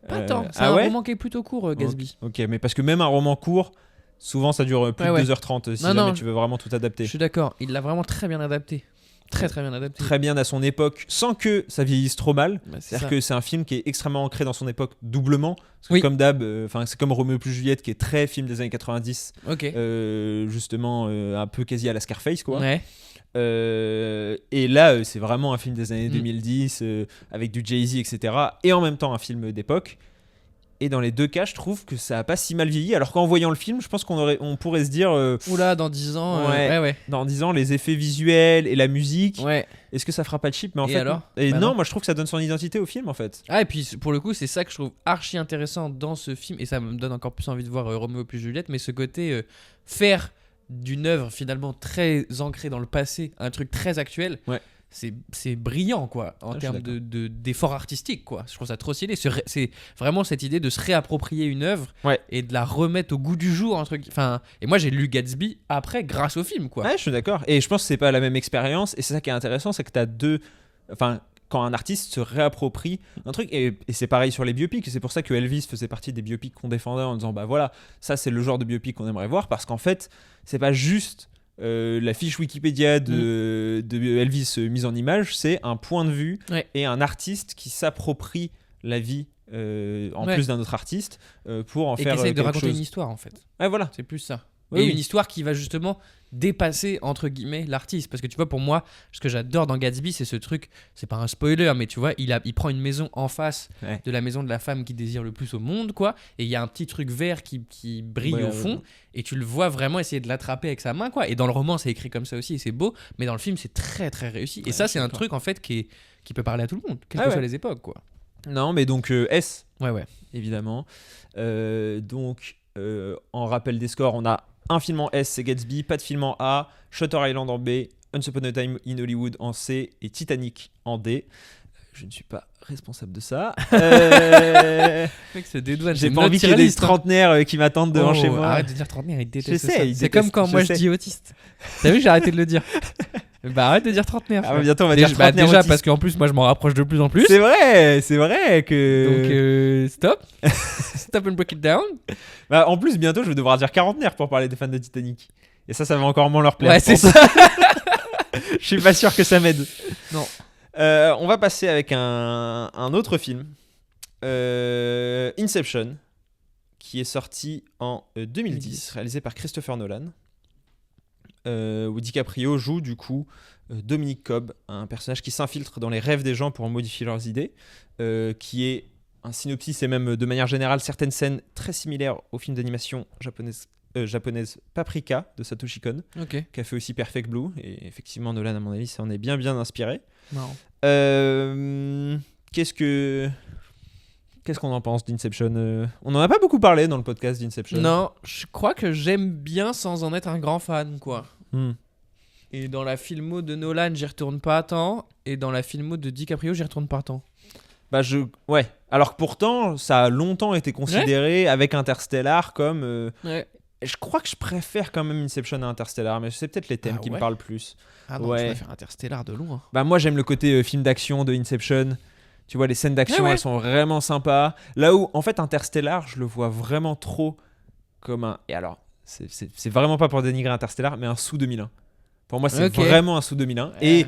Pas tant. C'est ah un ouais roman qui est plutôt court, Gatsby. Ok, mais parce que même un roman court, souvent ça dure plus Ouais. de 2h30 si Non, jamais non, tu veux vraiment tout adapter. Je suis d'accord. Il l'a vraiment très bien adapté. Très bien adapté. Très bien à son époque, sans que ça vieillisse trop mal. Bah, c'est C'est-à-dire ça. que c'est un film qui est extrêmement ancré dans son époque doublement. Parce que Oui. comme d'hab, c'est comme Roméo plus Juliette qui est très film des années 90, Ok. justement un peu quasi à la Scarface quoi. Ouais. Et là, c'est vraiment un film des années Mm. 2010 avec du Jay-Z, etc. Et en même temps un film d'époque. Et dans les deux cas, je trouve que ça a pas si mal vieilli. Alors qu'en voyant le film, je pense on pourrait se dire, Oula, dans 10 ans. Ouais. Ouais. dans 10 ans, les effets visuels et la musique, Ouais. est-ce que ça fera pas de cheap? Mais en Et fait, alors et Bah non, non. moi je trouve que ça donne son identité au film en fait. Ah, et puis pour le coup, c'est ça que je trouve archi intéressant dans ce film, et ça me donne encore plus envie de voir Roméo plus Juliette, mais ce côté faire d'une œuvre finalement très ancrée dans le passé un truc très actuel. Ouais. C'est brillant quoi en Ah, je suis termes d'effort artistique quoi. Je trouve ça trop stylé. C'est vraiment cette idée de se réapproprier une œuvre Ouais. et de la remettre au goût du jour et moi j'ai lu Gatsby après grâce au film quoi. Ouais, je suis d'accord. Et je pense que c'est pas la même expérience. Et c'est ça qui est intéressant, c'est que t'as deux. Enfin, quand un artiste se réapproprie un truc, et c'est pareil sur les biopics. Et c'est pour ça que Elvis faisait partie des biopics qu'on défendait en disant bah voilà, ça c'est le genre de biopic qu'on aimerait voir parce qu'en fait, c'est pas juste. La fiche Wikipédia de Elvis mise en image, c'est un point de vue et un artiste qui s'approprie la vie en plus d'un autre artiste pour en et faire qui essaye de quelque raconter chose. une histoire en fait. Ouais, voilà. C'est plus ça. Oui, Et oui. une histoire qui va justement dépasser entre guillemets l'artiste, parce que tu vois, pour moi, ce que j'adore dans Gatsby, c'est ce truc, c'est pas un spoiler, mais tu vois, il prend une maison en face Ouais. de la maison de la femme qu'il désire le plus au monde quoi, et il y a un petit truc vert qui brille Ouais, au fond, ouais. et tu le vois vraiment essayer de l'attraper avec sa main quoi. Et dans le roman c'est écrit comme ça aussi et c'est beau, mais dans le film c'est très réussi, et Ouais, ça je c'est suis un d'accord. truc en fait qui peut parler à tout le monde, quelles Ah que ouais. soient les époques quoi. Non, mais donc S, Ouais. évidemment. En rappel des scores, on a un film en S, c'est Gatsby, pas de film en A, Shutter Island en B, Once Upon a Time in Hollywood en C et Titanic en D. Je ne suis pas responsable de ça. Mec, se dédouane, J'ai c'est pas notre envie qu'il y ait des tier list, hein. trentenaires qui m'attendent devant chez moi. Arrête de dire trentenaire, il déteste Je sais, ça. il C'est déteste, comme quand je moi je sais. dis autiste. T'as vu, j'ai arrêté de le dire. Bah arrête de dire trentenaire. Ah, bientôt on va Déjà, dire trentenaire déjà autiste. parce qu'en plus moi je m'en rapproche de plus en plus. C'est vrai que. Donc stop. Stop and break it down. Bah, en plus, bientôt, je vais devoir dire quarantenaire pour parler des fans de Titanic. Et ça va encore moins leur plaire. Ouais, je c'est pense. ça. Je suis pas sûr que ça m'aide. Non. On va passer avec un autre film. Inception, qui est sorti en 2010, réalisé par Christopher Nolan. Où DiCaprio joue du coup Dominic Cobb, un personnage qui s'infiltre dans les rêves des gens pour modifier leurs idées, qui est un synopsis et même de manière générale certaines scènes très similaires au film d'animation japonaise Paprika de Satoshi Kon, Ok. qui a fait aussi Perfect Blue, et effectivement Nolan à mon avis s'en est bien inspiré. Marrant. Qu'est-ce qu'on en pense d'Inception? On en a pas beaucoup parlé dans le podcast d'Inception. Non, je crois que j'aime bien sans en être un grand fan quoi. Hmm. Et dans la filmo de Nolan, j'y retourne pas tant, et dans la filmo de DiCaprio, j'y retourne pas tant. Bah ouais. Alors que pourtant, ça a longtemps été considéré avec Interstellar comme. Ouais. Je crois que je préfère quand même Inception à Interstellar, mais c'est peut-être les thèmes Ah qui me ouais. parlent plus. Ah non, Ouais. je préfère Interstellar de loin. Bah moi j'aime le côté film d'action de Inception. Tu vois, les scènes d'action, Ouais. elles sont vraiment sympas. Là où, en fait, Interstellar, je le vois vraiment trop comme un. Et alors, c'est vraiment pas pour dénigrer Interstellar, mais un sous 2001. Pour moi, c'est Ok. vraiment un sous 2001. Et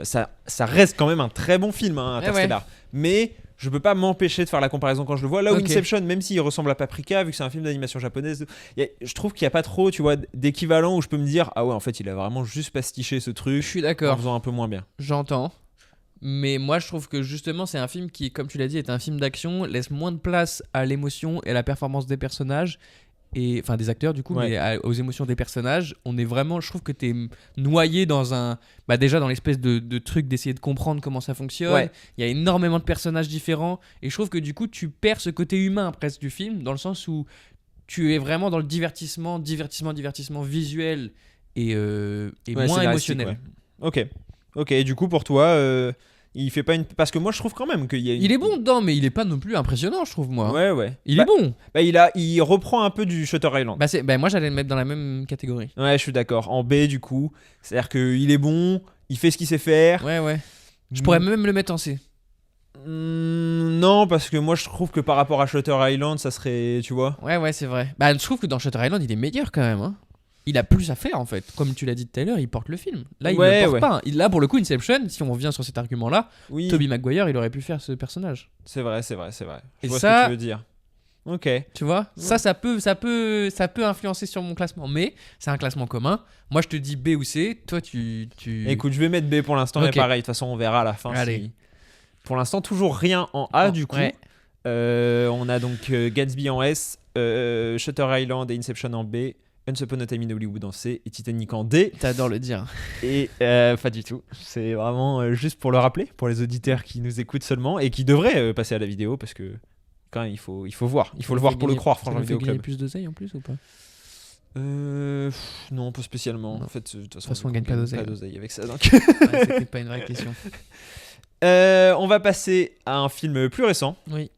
ça reste quand même un très bon film, hein, Ouais, Interstellar. Mais je peux pas m'empêcher de faire la comparaison quand je le vois. Là où Ok. Inception, même s'il ressemble à Paprika, vu que c'est un film d'animation japonaise, je trouve qu'il y a pas trop, tu vois, d'équivalent où je peux me dire, ah ouais, en fait, il a vraiment juste pastiché ce Je truc suis en d'accord. faisant un peu moins bien. J'entends. Mais moi, je trouve que justement, c'est un film qui, comme tu l'as dit, est un film d'action, laisse moins de place à l'émotion et à la performance des personnages. Enfin, des acteurs, du coup, Ouais. mais aux émotions des personnages. On est vraiment. Je trouve que t'es noyé dans un. Bah, déjà, dans l'espèce de truc d'essayer de comprendre comment ça fonctionne. Ouais. Il y a énormément de personnages différents. Et je trouve que, du coup, tu perds ce côté humain presque du film, dans le sens où tu es vraiment dans le divertissement visuel et Ouais, moins scénaristique, émotionnel. ouais. Ok. Et du coup, pour toi, il fait pas une. Parce que moi, je trouve quand même qu'il y a une. Il est bon dedans, mais il est pas non plus impressionnant, je trouve, moi. Ouais. Il Bah, est bon. Bah, il reprend un peu du Shutter Island. Bah, moi, j'allais le mettre dans la même catégorie. Ouais, je suis d'accord. En B, du coup. C'est-à-dire qu'il est bon, il fait ce qu'il sait faire. Ouais. Je pourrais même le mettre en C. Non, parce que moi, je trouve que par rapport à Shutter Island, ça serait. Tu vois. Ouais, c'est vrai. Bah, je trouve que dans Shutter Island, il est meilleur quand même. Hein. Il a plus à faire, en fait. Comme tu l'as dit tout à l'heure, il porte le film. Là, il Ouais, le porte ouais. pas. Là, pour le coup, Inception, si on revient sur cet argument-là, Oui. Tobey Maguire, il aurait pu faire ce personnage. C'est vrai. Je Et vois ce ça- que tu veux dire. Ok. Tu vois, Ouais. ça peut influencer sur mon classement, mais c'est un classement commun. Moi, je te dis B ou C. Toi, tu... Écoute, je vais mettre B pour l'instant, Ok. mais pareil, de toute façon, on verra à la fin. Allez. Si... Pour l'instant, toujours rien en A, du coup. Ouais. On a donc Gatsby en S, Shutter Island et Inception en B, Once Upon a Time in Hollywood en C et Titanic en D. T'adores le dire. Et pas du tout. C'est vraiment juste pour le rappeler, pour les auditeurs qui nous écoutent seulement et qui devraient passer à la vidéo parce que quand même, il faut voir. Il faut le voir pour le croire, franchement, Ça nous fait Vidéo gagner Club. plus d'oseille en plus ou pas? Non, pas spécialement. Non. En fait, de toute façon, on gagne pas d'oseille. Pas d'oseille avec ça. Donc. Ouais, c'était pas une vraie question. On va passer à un film plus récent. Oui.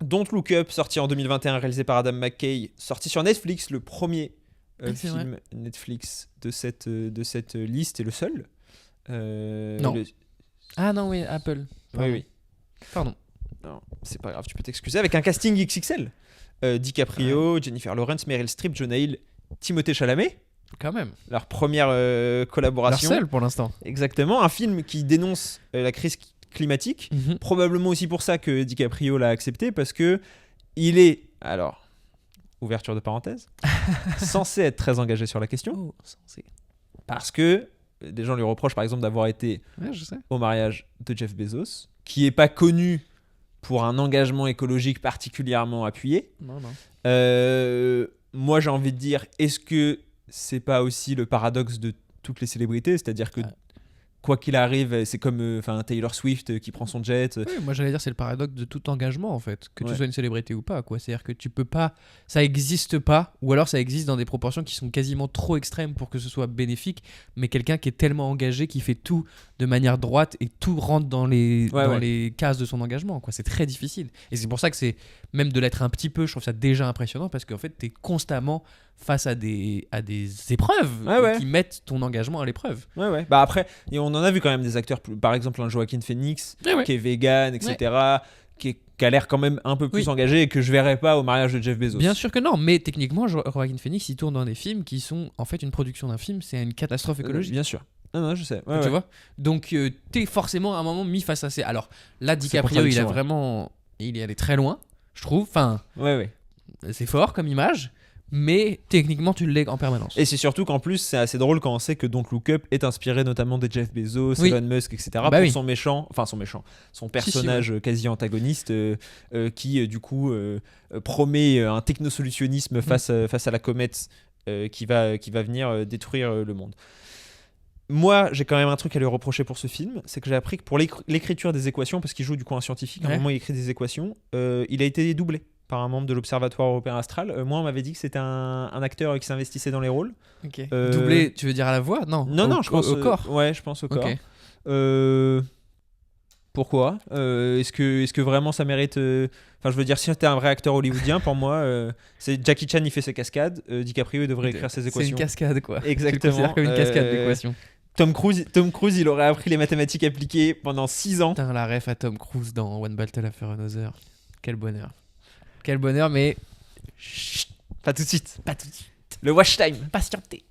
Don't Look Up, sorti en 2021, réalisé par Adam McKay, sorti sur Netflix, le premier c'est film Netflix de cette liste et le seul. Non. le- Ah non, oui, Apple. Oui. Pardon. Non, c'est pas grave, tu peux t'excuser. Avec un casting XXL. DiCaprio, Jennifer Lawrence, Meryl Streep, Jonah Hill, Timothée Chalamet. Quand même. Leur première Leur collaboration. seul pour l'instant. Exactement, un film qui dénonce la crise climatique. Probablement aussi pour ça que DiCaprio l'a accepté, parce que il est, alors, ouverture de parenthèse, censé être très engagé sur la question, Oh, sensé. parce que des gens lui reprochent par exemple d'avoir été Ouais, je sais. au mariage de Jeff Bezos, qui est pas connu pour un engagement écologique particulièrement appuyé. Non. Moi j'ai envie de dire, est-ce que c'est pas aussi le paradoxe de toutes les célébrités, c'est-à-dire que Ouais. quoi qu'il arrive, c'est comme Taylor Swift qui prend son jet. Oui, moi j'allais dire c'est le paradoxe de tout engagement en fait, que tu Ouais. sois une célébrité ou pas quoi. C'est-à-dire que tu peux pas, ça existe pas, ou alors ça existe dans des proportions qui sont quasiment trop extrêmes pour que ce soit bénéfique. Mais quelqu'un qui est tellement engagé, qui fait tout de manière droite et tout rentre dans les les cases de son engagement quoi. C'est très difficile. Et c'est pour ça que c'est même de l'être un petit peu, je trouve ça déjà impressionnant parce qu'en fait t'es constamment face à des épreuves Ouais. qui mettent ton engagement à l'épreuve. Ouais. Bah après, et on en a vu quand même des acteurs, par exemple un Joaquin Phoenix, qui est vegan, etc., qui a l'air quand même un peu plus Oui. engagé et que je verrais pas au mariage de Jeff Bezos. Bien sûr que non, mais techniquement, Joaquin Phoenix, il tourne dans des films qui sont en fait une production d'un film, c'est une catastrophe écologique. Bien sûr. Non, je sais. Ouais, tu ouais. vois. Donc t'es forcément à un moment mis face à ces. Alors là, DiCaprio, il contradiction, a ouais. vraiment, il est allé très loin, je trouve. Enfin, Ouais. c'est fort comme image, mais techniquement, tu le lègues en permanence. Et c'est surtout qu'en plus, c'est assez drôle quand on sait que Don't Look Up est inspiré notamment des Jeff Bezos, Oui. Elon Musk, etc. Bah pour oui. son personnage quasi antagoniste qui du coup promet un technosolutionnisme face à la comète qui va venir détruire le monde. Moi, j'ai quand même un truc à lui reprocher pour ce film, c'est que j'ai appris que pour l'écriture des équations, parce qu'il joue du coup un scientifique, à un Ouais. moment il écrit des équations, il a été doublé par un membre de l'Observatoire européen astral. Moi, on m'avait dit que c'était un acteur qui s'investissait dans les rôles. Ok. Euh, Doublé, tu veux dire à la voix? Non. Non, je pense au corps. Ouais, je pense au corps. Ok. Pourquoi Est-ce que vraiment ça mérite Enfin, je veux dire, si t'es un vrai acteur hollywoodien, pour moi, c'est Jackie Chan, il fait ses cascades. DiCaprio, il devrait écrire ses C'est équations. une cascade quoi. Exactement. Tu le considères comme une cascade d'équations. Tom Cruise, il aurait appris les mathématiques appliquées pendant 6 ans. Putain, la ref à Tom Cruise dans One Battle After Another. Quel bonheur. Quel bonheur, mais Chut, pas tout de suite. pas tout de suite. Le watch time. Patienté.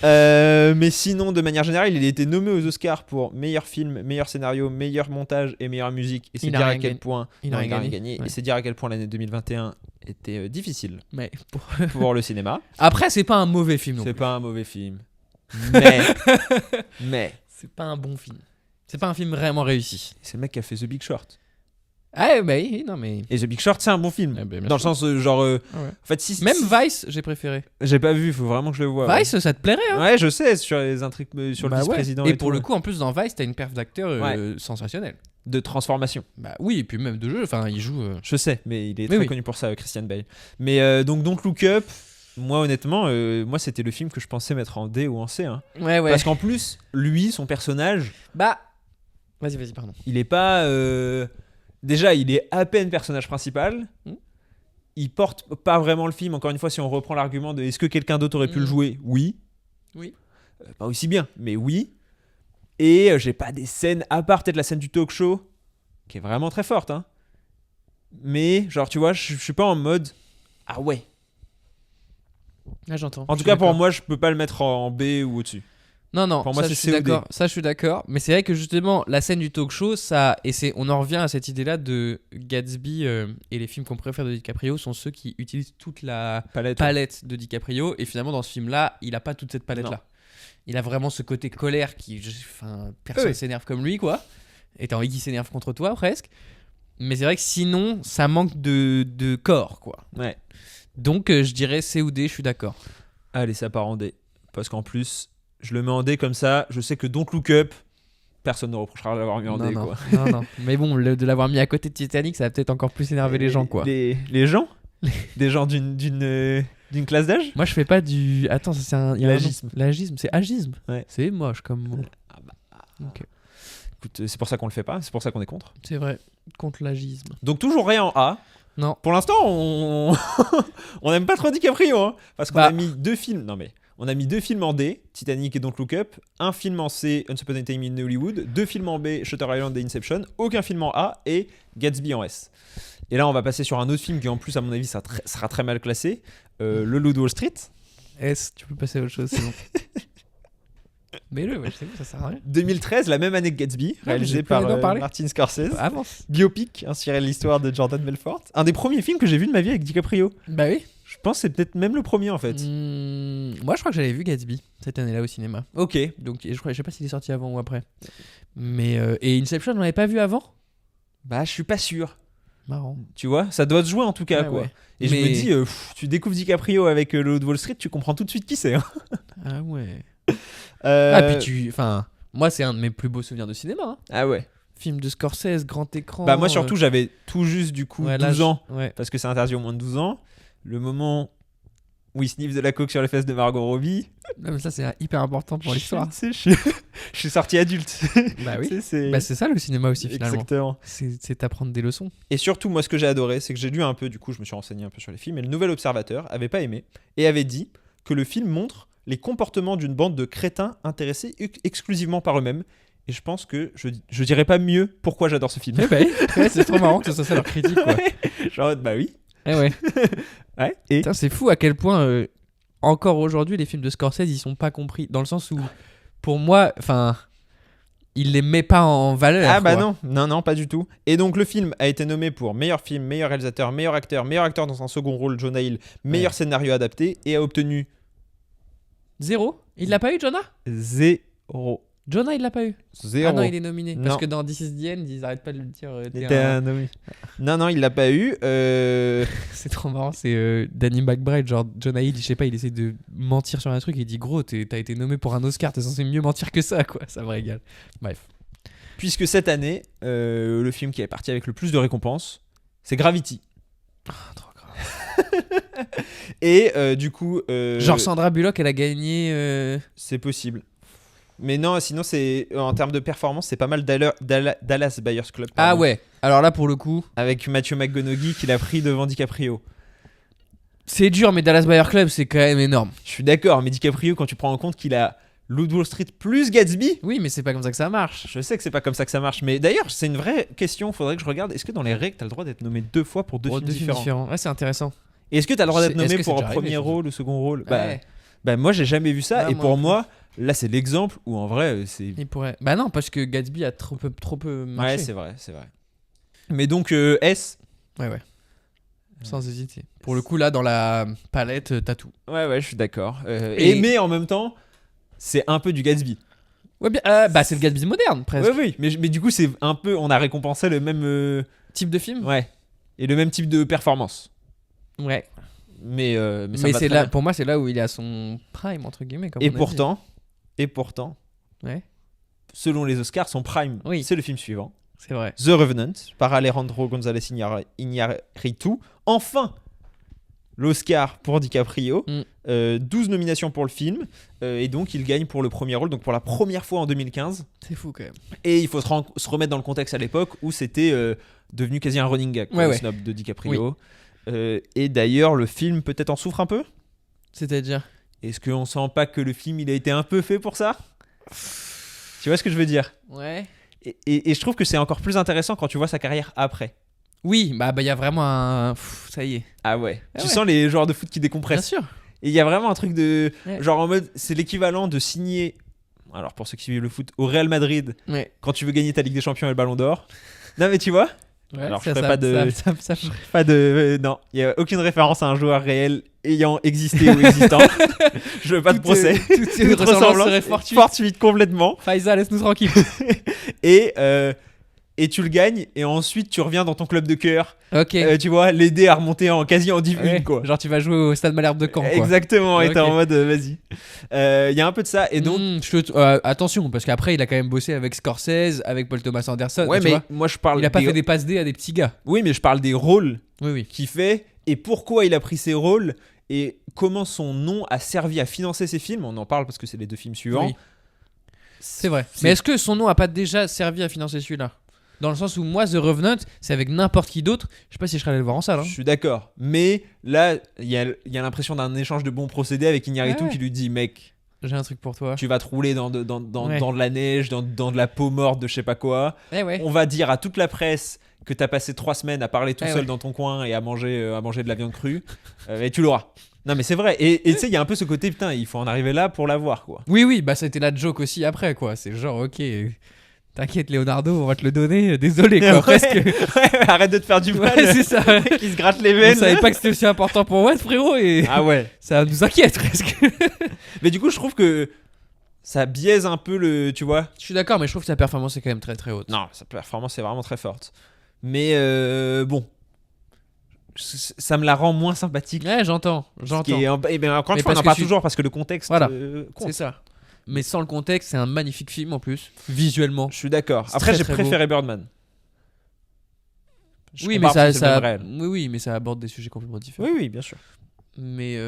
Mais sinon, de manière générale, il a été nommé aux Oscars pour meilleur film, meilleur scénario, meilleur montage et meilleure musique. Et c'est Il a dire à rien quel gagné. point Il a rien rien gagné. Ouais. Et c'est dire à quel point l'année 2021 était difficile Mais pour le cinéma. après, c'est pas un mauvais film non C'est plus. pas un mauvais film, mais C'est pas un bon film. C'est pas un film vraiment réussi. c'est le mec qui a fait The Big Short. Ah, bah oui, non mais. Et The Big Short, c'est un bon film. Ah, bah, bien Dans le sûr. sens, genre, Ah ouais. en fait, si Même si- Vice, j'ai préféré. j'ai pas vu, faut vraiment que je le voie. Vice, ça te plairait, hein? Ouais, je sais, sur les intrigues, sur le Bah ouais. vice-président. Et Et pour tout, le coup, en plus, dans Vice, t'as une perf d'acteur sensationnelle. de transformation. Bah oui, et puis même de jeu, enfin, il joue. Je sais, mais il est Mais très oui. connu pour ça, Christian Bale. Mais donc, Don't Look Up, moi, honnêtement, moi, c'était le film que je pensais mettre en D ou en C. Hein. Ouais, ouais. Parce qu'en plus, lui, son personnage, Bah. Vas-y, pardon. il est pas. Déjà, il est à peine personnage principal. Mm. Il porte pas vraiment le film. Encore une fois, si on reprend l'argument de est-ce que quelqu'un d'autre aurait pu le Mm. jouer? Oui. Oui. Pas aussi bien, mais oui. Et j'ai pas des scènes, à part peut-être la scène du talk show, qui est vraiment très forte. Hein. Mais, genre, tu vois, je suis pas en mode. Ah ouais. Ah, j'entends. En Je tout suis cas, pour d'accord. moi, je peux pas le mettre en B ou au-dessus. Non, pour moi, ça, c'est je suis COD. d'accord. Ça, je suis d'accord. Mais c'est vrai que justement, la scène du talk show, ça, et c'est, on en revient à cette idée-là de Gatsby et les films qu'on préfère de DiCaprio sont ceux qui utilisent toute la palette de DiCaprio. Et finalement, dans ce film-là, il a pas toute cette palette-là. Il a vraiment ce côté colère qui, enfin, personne Oui. s'énerve comme lui, quoi. Et t'as envie qu'il s'énerve contre toi, presque. Mais c'est vrai que sinon, ça manque de corps, quoi. Ouais. Donc, je dirais C ou D, je suis d'accord. Allez, ça part en D. Parce qu'en plus, je le mets en D comme ça. Je sais que Don't Look Up, personne ne reprochera de l'avoir mis en D. non, Quoi. non. Mais bon, de l'avoir mis à côté de Titanic, ça va peut-être encore plus énerver les gens, quoi. Les gens Des gens d'une classe d'âge? Moi, je fais pas du. Attends, ça c'est un. il y a un nom. L'agisme. L'agisme, c'est agisme. Ouais. C'est moche comme mot. Ok. Écoute, c'est pour ça qu'on le fait pas. C'est pour ça qu'on est contre. C'est vrai. Contre l'agisme. Donc, toujours rien en A. Non. Pour l'instant, on n'aime pas trop DiCaprio. Hein, parce qu'on Bah. a mis 2 films. Non, mais. On a mis 2 films en D, Titanic et Don't Look Up, un film en C, Once Upon a Time in Hollywood, 2 films en B, Shutter Island et Inception, aucun film en A et Gatsby en S. Et là, on va passer sur un autre film qui, en plus, à mon avis, sera très mal classé, Le Loup de Wall Street. S, tu peux passer à autre chose, c'est bon. Mais le, c'est bon, ça sert à rien. 2013, la même année que Gatsby, mais réalisé j'ai plus par envie d'en parler. Martin Scorsese. Avance. Biopic inspiré de l'histoire de Jordan Belfort. Un des premiers films que j'ai vu de ma vie avec DiCaprio. Bah oui. Je pense que c'est peut-être même le premier en fait. Moi, je crois que j'avais vu Gatsby cette année-là au cinéma. Ok. Donc, je sais pas s'il est sorti avant ou après. Mais et Inception, on l'avait pas vu avant. Bah, je suis pas sûr. Marrant. Tu vois, ça doit se jouer en tout cas Ouais, quoi. ouais. Et je Mais- me dis, tu découvres DiCaprio avec Le Loup de Wall Street, tu comprends tout de suite qui c'est. Hein. Ah ouais. Euh, Ah puis enfin, moi c'est un de mes plus beaux souvenirs de cinéma. Hein. Ah ouais. Film de Scorsese, grand écran. Bah moi surtout j'avais tout juste du coup ouais, 12 là, ans Ouais. parce que c'est interdit aux moins de 12 ans. Le moment où il sniffe de la coke sur les fesses de Margot Robbie. Non, mais ça c'est hyper important pour l'histoire. Tu sais, je suis sorti adulte. Bah oui. Tu sais, c'est Bah c'est ça le cinéma aussi finalement. exactement. C'est t'apprendre des leçons. Et surtout, moi, ce que j'ai adoré, c'est que j'ai lu un peu, du coup, je me suis renseigné un peu sur les films, et le Nouvel Observateur avait pas aimé, et avait dit que le film montre les comportements d'une bande de crétins intéressés exclusivement par eux-mêmes. Et je pense que je dirais pas mieux pourquoi j'adore ce film. Eh bah, ouais, c'est trop marrant que ce soit ça leur critique quoi. Genre, bah oui. Eh ouais. Ouais. Et Putain, c'est fou à quel point encore aujourd'hui les films de Scorsese ils sont pas compris dans le sens où pour moi enfin il les met pas en valeur. ah bah quoi. non, pas du tout. Et donc le film a été nommé pour meilleur film, meilleur réalisateur, meilleur acteur dans un second rôle, Jonah Hill, meilleur scénario adapté, et a obtenu 0. Il l'a pas eu Jonah. 0. Jonah il l'a pas eu. 0. Ah non il est nominé parce Non. que dans This is the End ils arrêtent pas de le dire. Il t'es était un- nommé. Non, il l'a pas eu. C'est trop marrant, c'est Danny McBride, genre Jonah Hill, je sais pas, il essaie de mentir sur un truc et il dit gros, t'as été nommé pour un Oscar, t'es censé mieux mentir que ça, quoi, ça me régale. Bref. Puisque cette année, le film qui est parti avec le plus de récompenses, c'est Gravity. Trop grave. Et du coup... Genre Sandra Bullock, elle a gagné... c'est possible. Mais non, sinon, c'est en termes de performance, c'est pas mal Dallas Buyers Club. Ah pardon. ouais, alors là pour le coup, Avec Matthew McConaughey qui l'a pris devant DiCaprio. c'est dur, mais Dallas Buyer Club, c'est quand même énorme. Je suis d'accord, mais DiCaprio, quand tu prends en compte qu'il a Loup de Wall Street plus Gatsby, Oui, mais c'est pas comme ça que ça marche. je sais que c'est pas comme ça que ça marche. Mais d'ailleurs, c'est une vraie question, faudrait que je regarde. Est-ce que dans les règles, t'as le droit d'être nommé 2 fois pour deux Pour films deux films différents différents. Ouais, c'est intéressant. Et est-ce que t'as le droit d'être Est-ce nommé que pour c'est un déjà premier arrivé, rôle ou second rôle? Ouais. Bah moi j'ai jamais vu ça Ah, et moi pour non plus. moi là c'est l'exemple où en vrai c'est Il pourrait. Bah non, parce que Gatsby a trop peu marché. ouais c'est vrai. Mais donc S. Ouais. Sans hésiter. Pour le coup, là, dans la palette, t'as tout. Ouais je suis d'accord. Et- Mais en même temps c'est un peu du Gatsby. Ouais, bien. Bah, c'est le Gatsby moderne, presque. Oui mais du coup c'est un peu on a récompensé le même Type de film. ouais et le même type de performance. Ouais. Mais ça Mais me va c'est très là, bien. pour moi, c'est là où il est à son prime, entre guillemets. Comme Et on a pourtant dit. Ouais, selon les Oscars son prime Oui. c'est le film suivant. c'est vrai. The Revenant par Alejandro González Iñárritu. Enfin, l'Oscar pour DiCaprio. 12 nominations pour le film. Et donc, il gagne pour le premier rôle, donc pour la première fois en 2015. C'est fou, quand même. Et il faut se remettre dans le contexte à l'époque où c'était devenu quasi un running gag, Ouais, le ouais. snob de DiCaprio. Et d'ailleurs, le film peut-être en souffre un peu. C'est-à-dire. Est-ce qu'on sent pas que le film il a été un peu fait pour ça? Tu vois ce que je veux dire? Ouais. Et je trouve que c'est encore plus intéressant quand tu vois sa carrière après. Oui, bah, il y a vraiment un. Ça y est. Ah ouais. Ah Tu ouais. sens les joueurs de foot qui Bien décompressent. sûr. Et il y a vraiment un truc de. Ouais. Genre en mode. C'est l'équivalent de signer. Alors pour ceux qui suivent le foot, au Real Madrid, Ouais. quand tu veux gagner ta Ligue des Champions et le Ballon d'Or. Non mais tu vois? Ouais, Alors, je ça, ferai ça- pas de- ça- Pas de. Non. Il n'y a aucune référence à un joueur réel ayant existé ou existant. Je veux pas de procès. Toute une Toute ressemblance serait fortuite. fortuite complètement. Faïza, laisse-nous tranquille. Et tu le gagnes. Et ensuite tu reviens dans ton club de cœur. Ok. Tu vois, l'aider à remonter quasi en Div 1 Ouais, quoi. Genre, tu vas jouer au Stade Malherbe de Caen, quoi. Exactement, et t'es Ok. en mode vas-y. Il y a un peu de ça, et donc. Attention, parce qu'après, il a quand même bossé avec Scorsese, avec Paul Thomas Anderson. Ouais, tu mais vois. moi je parle. Il a pas des- fait des passes D à des petits gars. Oui, mais je parle des rôles Oui. qu'il fait, et pourquoi il a pris ces rôles, et comment son nom a servi à financer ses films. On en parle parce que c'est les 2 films suivants. Oui. C'est vrai. Mais est-ce que son nom a pas déjà servi à financer celui-là? Dans le sens où moi, The Revenant, c'est avec n'importe qui d'autre. Je sais pas si je serais allé le voir en salle. Hein. Je suis d'accord. Mais là, il y a l'impression d'un échange de bons procédés avec Iñárritu Ouais. qui lui dit mec, J'ai un truc pour toi. tu vas te rouler dans de la neige, dans de la peau morte de je sais pas quoi. Ouais. On va dire à toute la presse que t'as passé 3 semaines à parler tout Ouais, seul ouais. dans ton coin et à manger de la viande crue. Et tu l'auras. Non mais c'est vrai. Et tu sais, il y a un peu ce côté, putain, il faut en arriver là pour l'avoir quoi. Oui, bah c'était la joke aussi après, quoi. C'est genre, ok, t'inquiète, Leonardo, on va te le donner. Désolé, quoi, Ouais. presque. Ouais, arrête de te faire du mal. Ouais, c'est ça. Qui se gratte les On veines. savait pas que c'était aussi important pour moi, frérot, et Ah ouais. ça nous inquiète presque. Mais du coup, je trouve que ça biaise un peu le, tu vois. Je suis d'accord, mais je trouve que sa performance est quand même très très haute. Non, sa performance est vraiment très forte. Mais bon, ça me la rend moins sympathique. Ouais, j'entends. Ce qui est et ben, encore une Mais fois, on parce en que parle tu- toujours parce que le contexte Voilà. compte. C'est ça. Mais sans le contexte, c'est un magnifique film en plus, visuellement. Je suis d'accord. C'est Après, très, j'ai très préféré Birdman. Je Oui, mais compare ça, parce que c'est le ça, même réel. oui, mais ça aborde des sujets complètement différents. Oui, bien sûr. Mais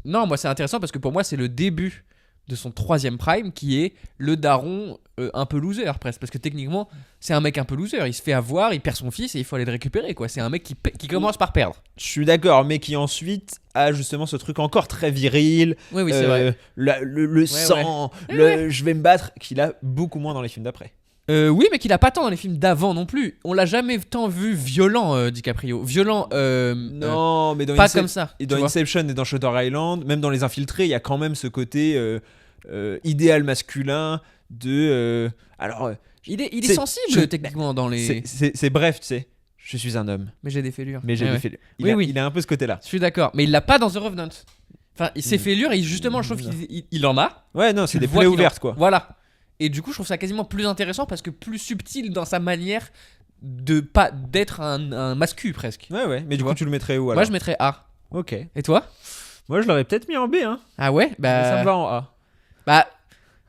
non, moi c'est intéressant parce que pour moi c'est le début de son 3e prime qui est le daron un peu loser presque. Parce que techniquement c'est un mec un peu loser, il se fait avoir, il perd son fils et il faut aller le récupérer quoi. C'est un mec qui commence par perdre. Je suis d'accord, mais qui ensuite a justement ce truc encore très viril. Oui, c'est vrai. Le sang, je vais me battre, qu'il a beaucoup moins dans les films d'après. Oui, mais qu'il a pas tant dans les films d'avant non plus. On l'a jamais tant vu violent, DiCaprio. Violent, Non, mais dans pas comme ça. Et dans tu vois. Inception et dans Shutter Island, même dans Les Infiltrés, il y a quand même ce côté idéal masculin de. Il est c'est- sensible techniquement dans les. c'est bref, tu sais. Je suis un homme, Mais j'ai des fêlures. mais j'ai Ouais, des ouais. fêlures. Oui. Il a un peu ce côté-là. Je suis d'accord, mais il l'a pas dans The Revenant. Enfin, ses fêlures, et justement, je trouve qu'il en a. Ouais, non, Tu c'est le des vois plaies qu'il en- ouvertes, quoi. Voilà. Et du coup, je trouve ça quasiment plus intéressant parce que plus subtil dans sa manière de pas d'être un mascu presque. Ouais, mais du vois. coup, tu le mettrais où alors Moi, je mettrais A. Ok. Et toi? Moi, je l'aurais peut-être mis en B, hein. Ah ouais? Mais ça me va en A. Bah,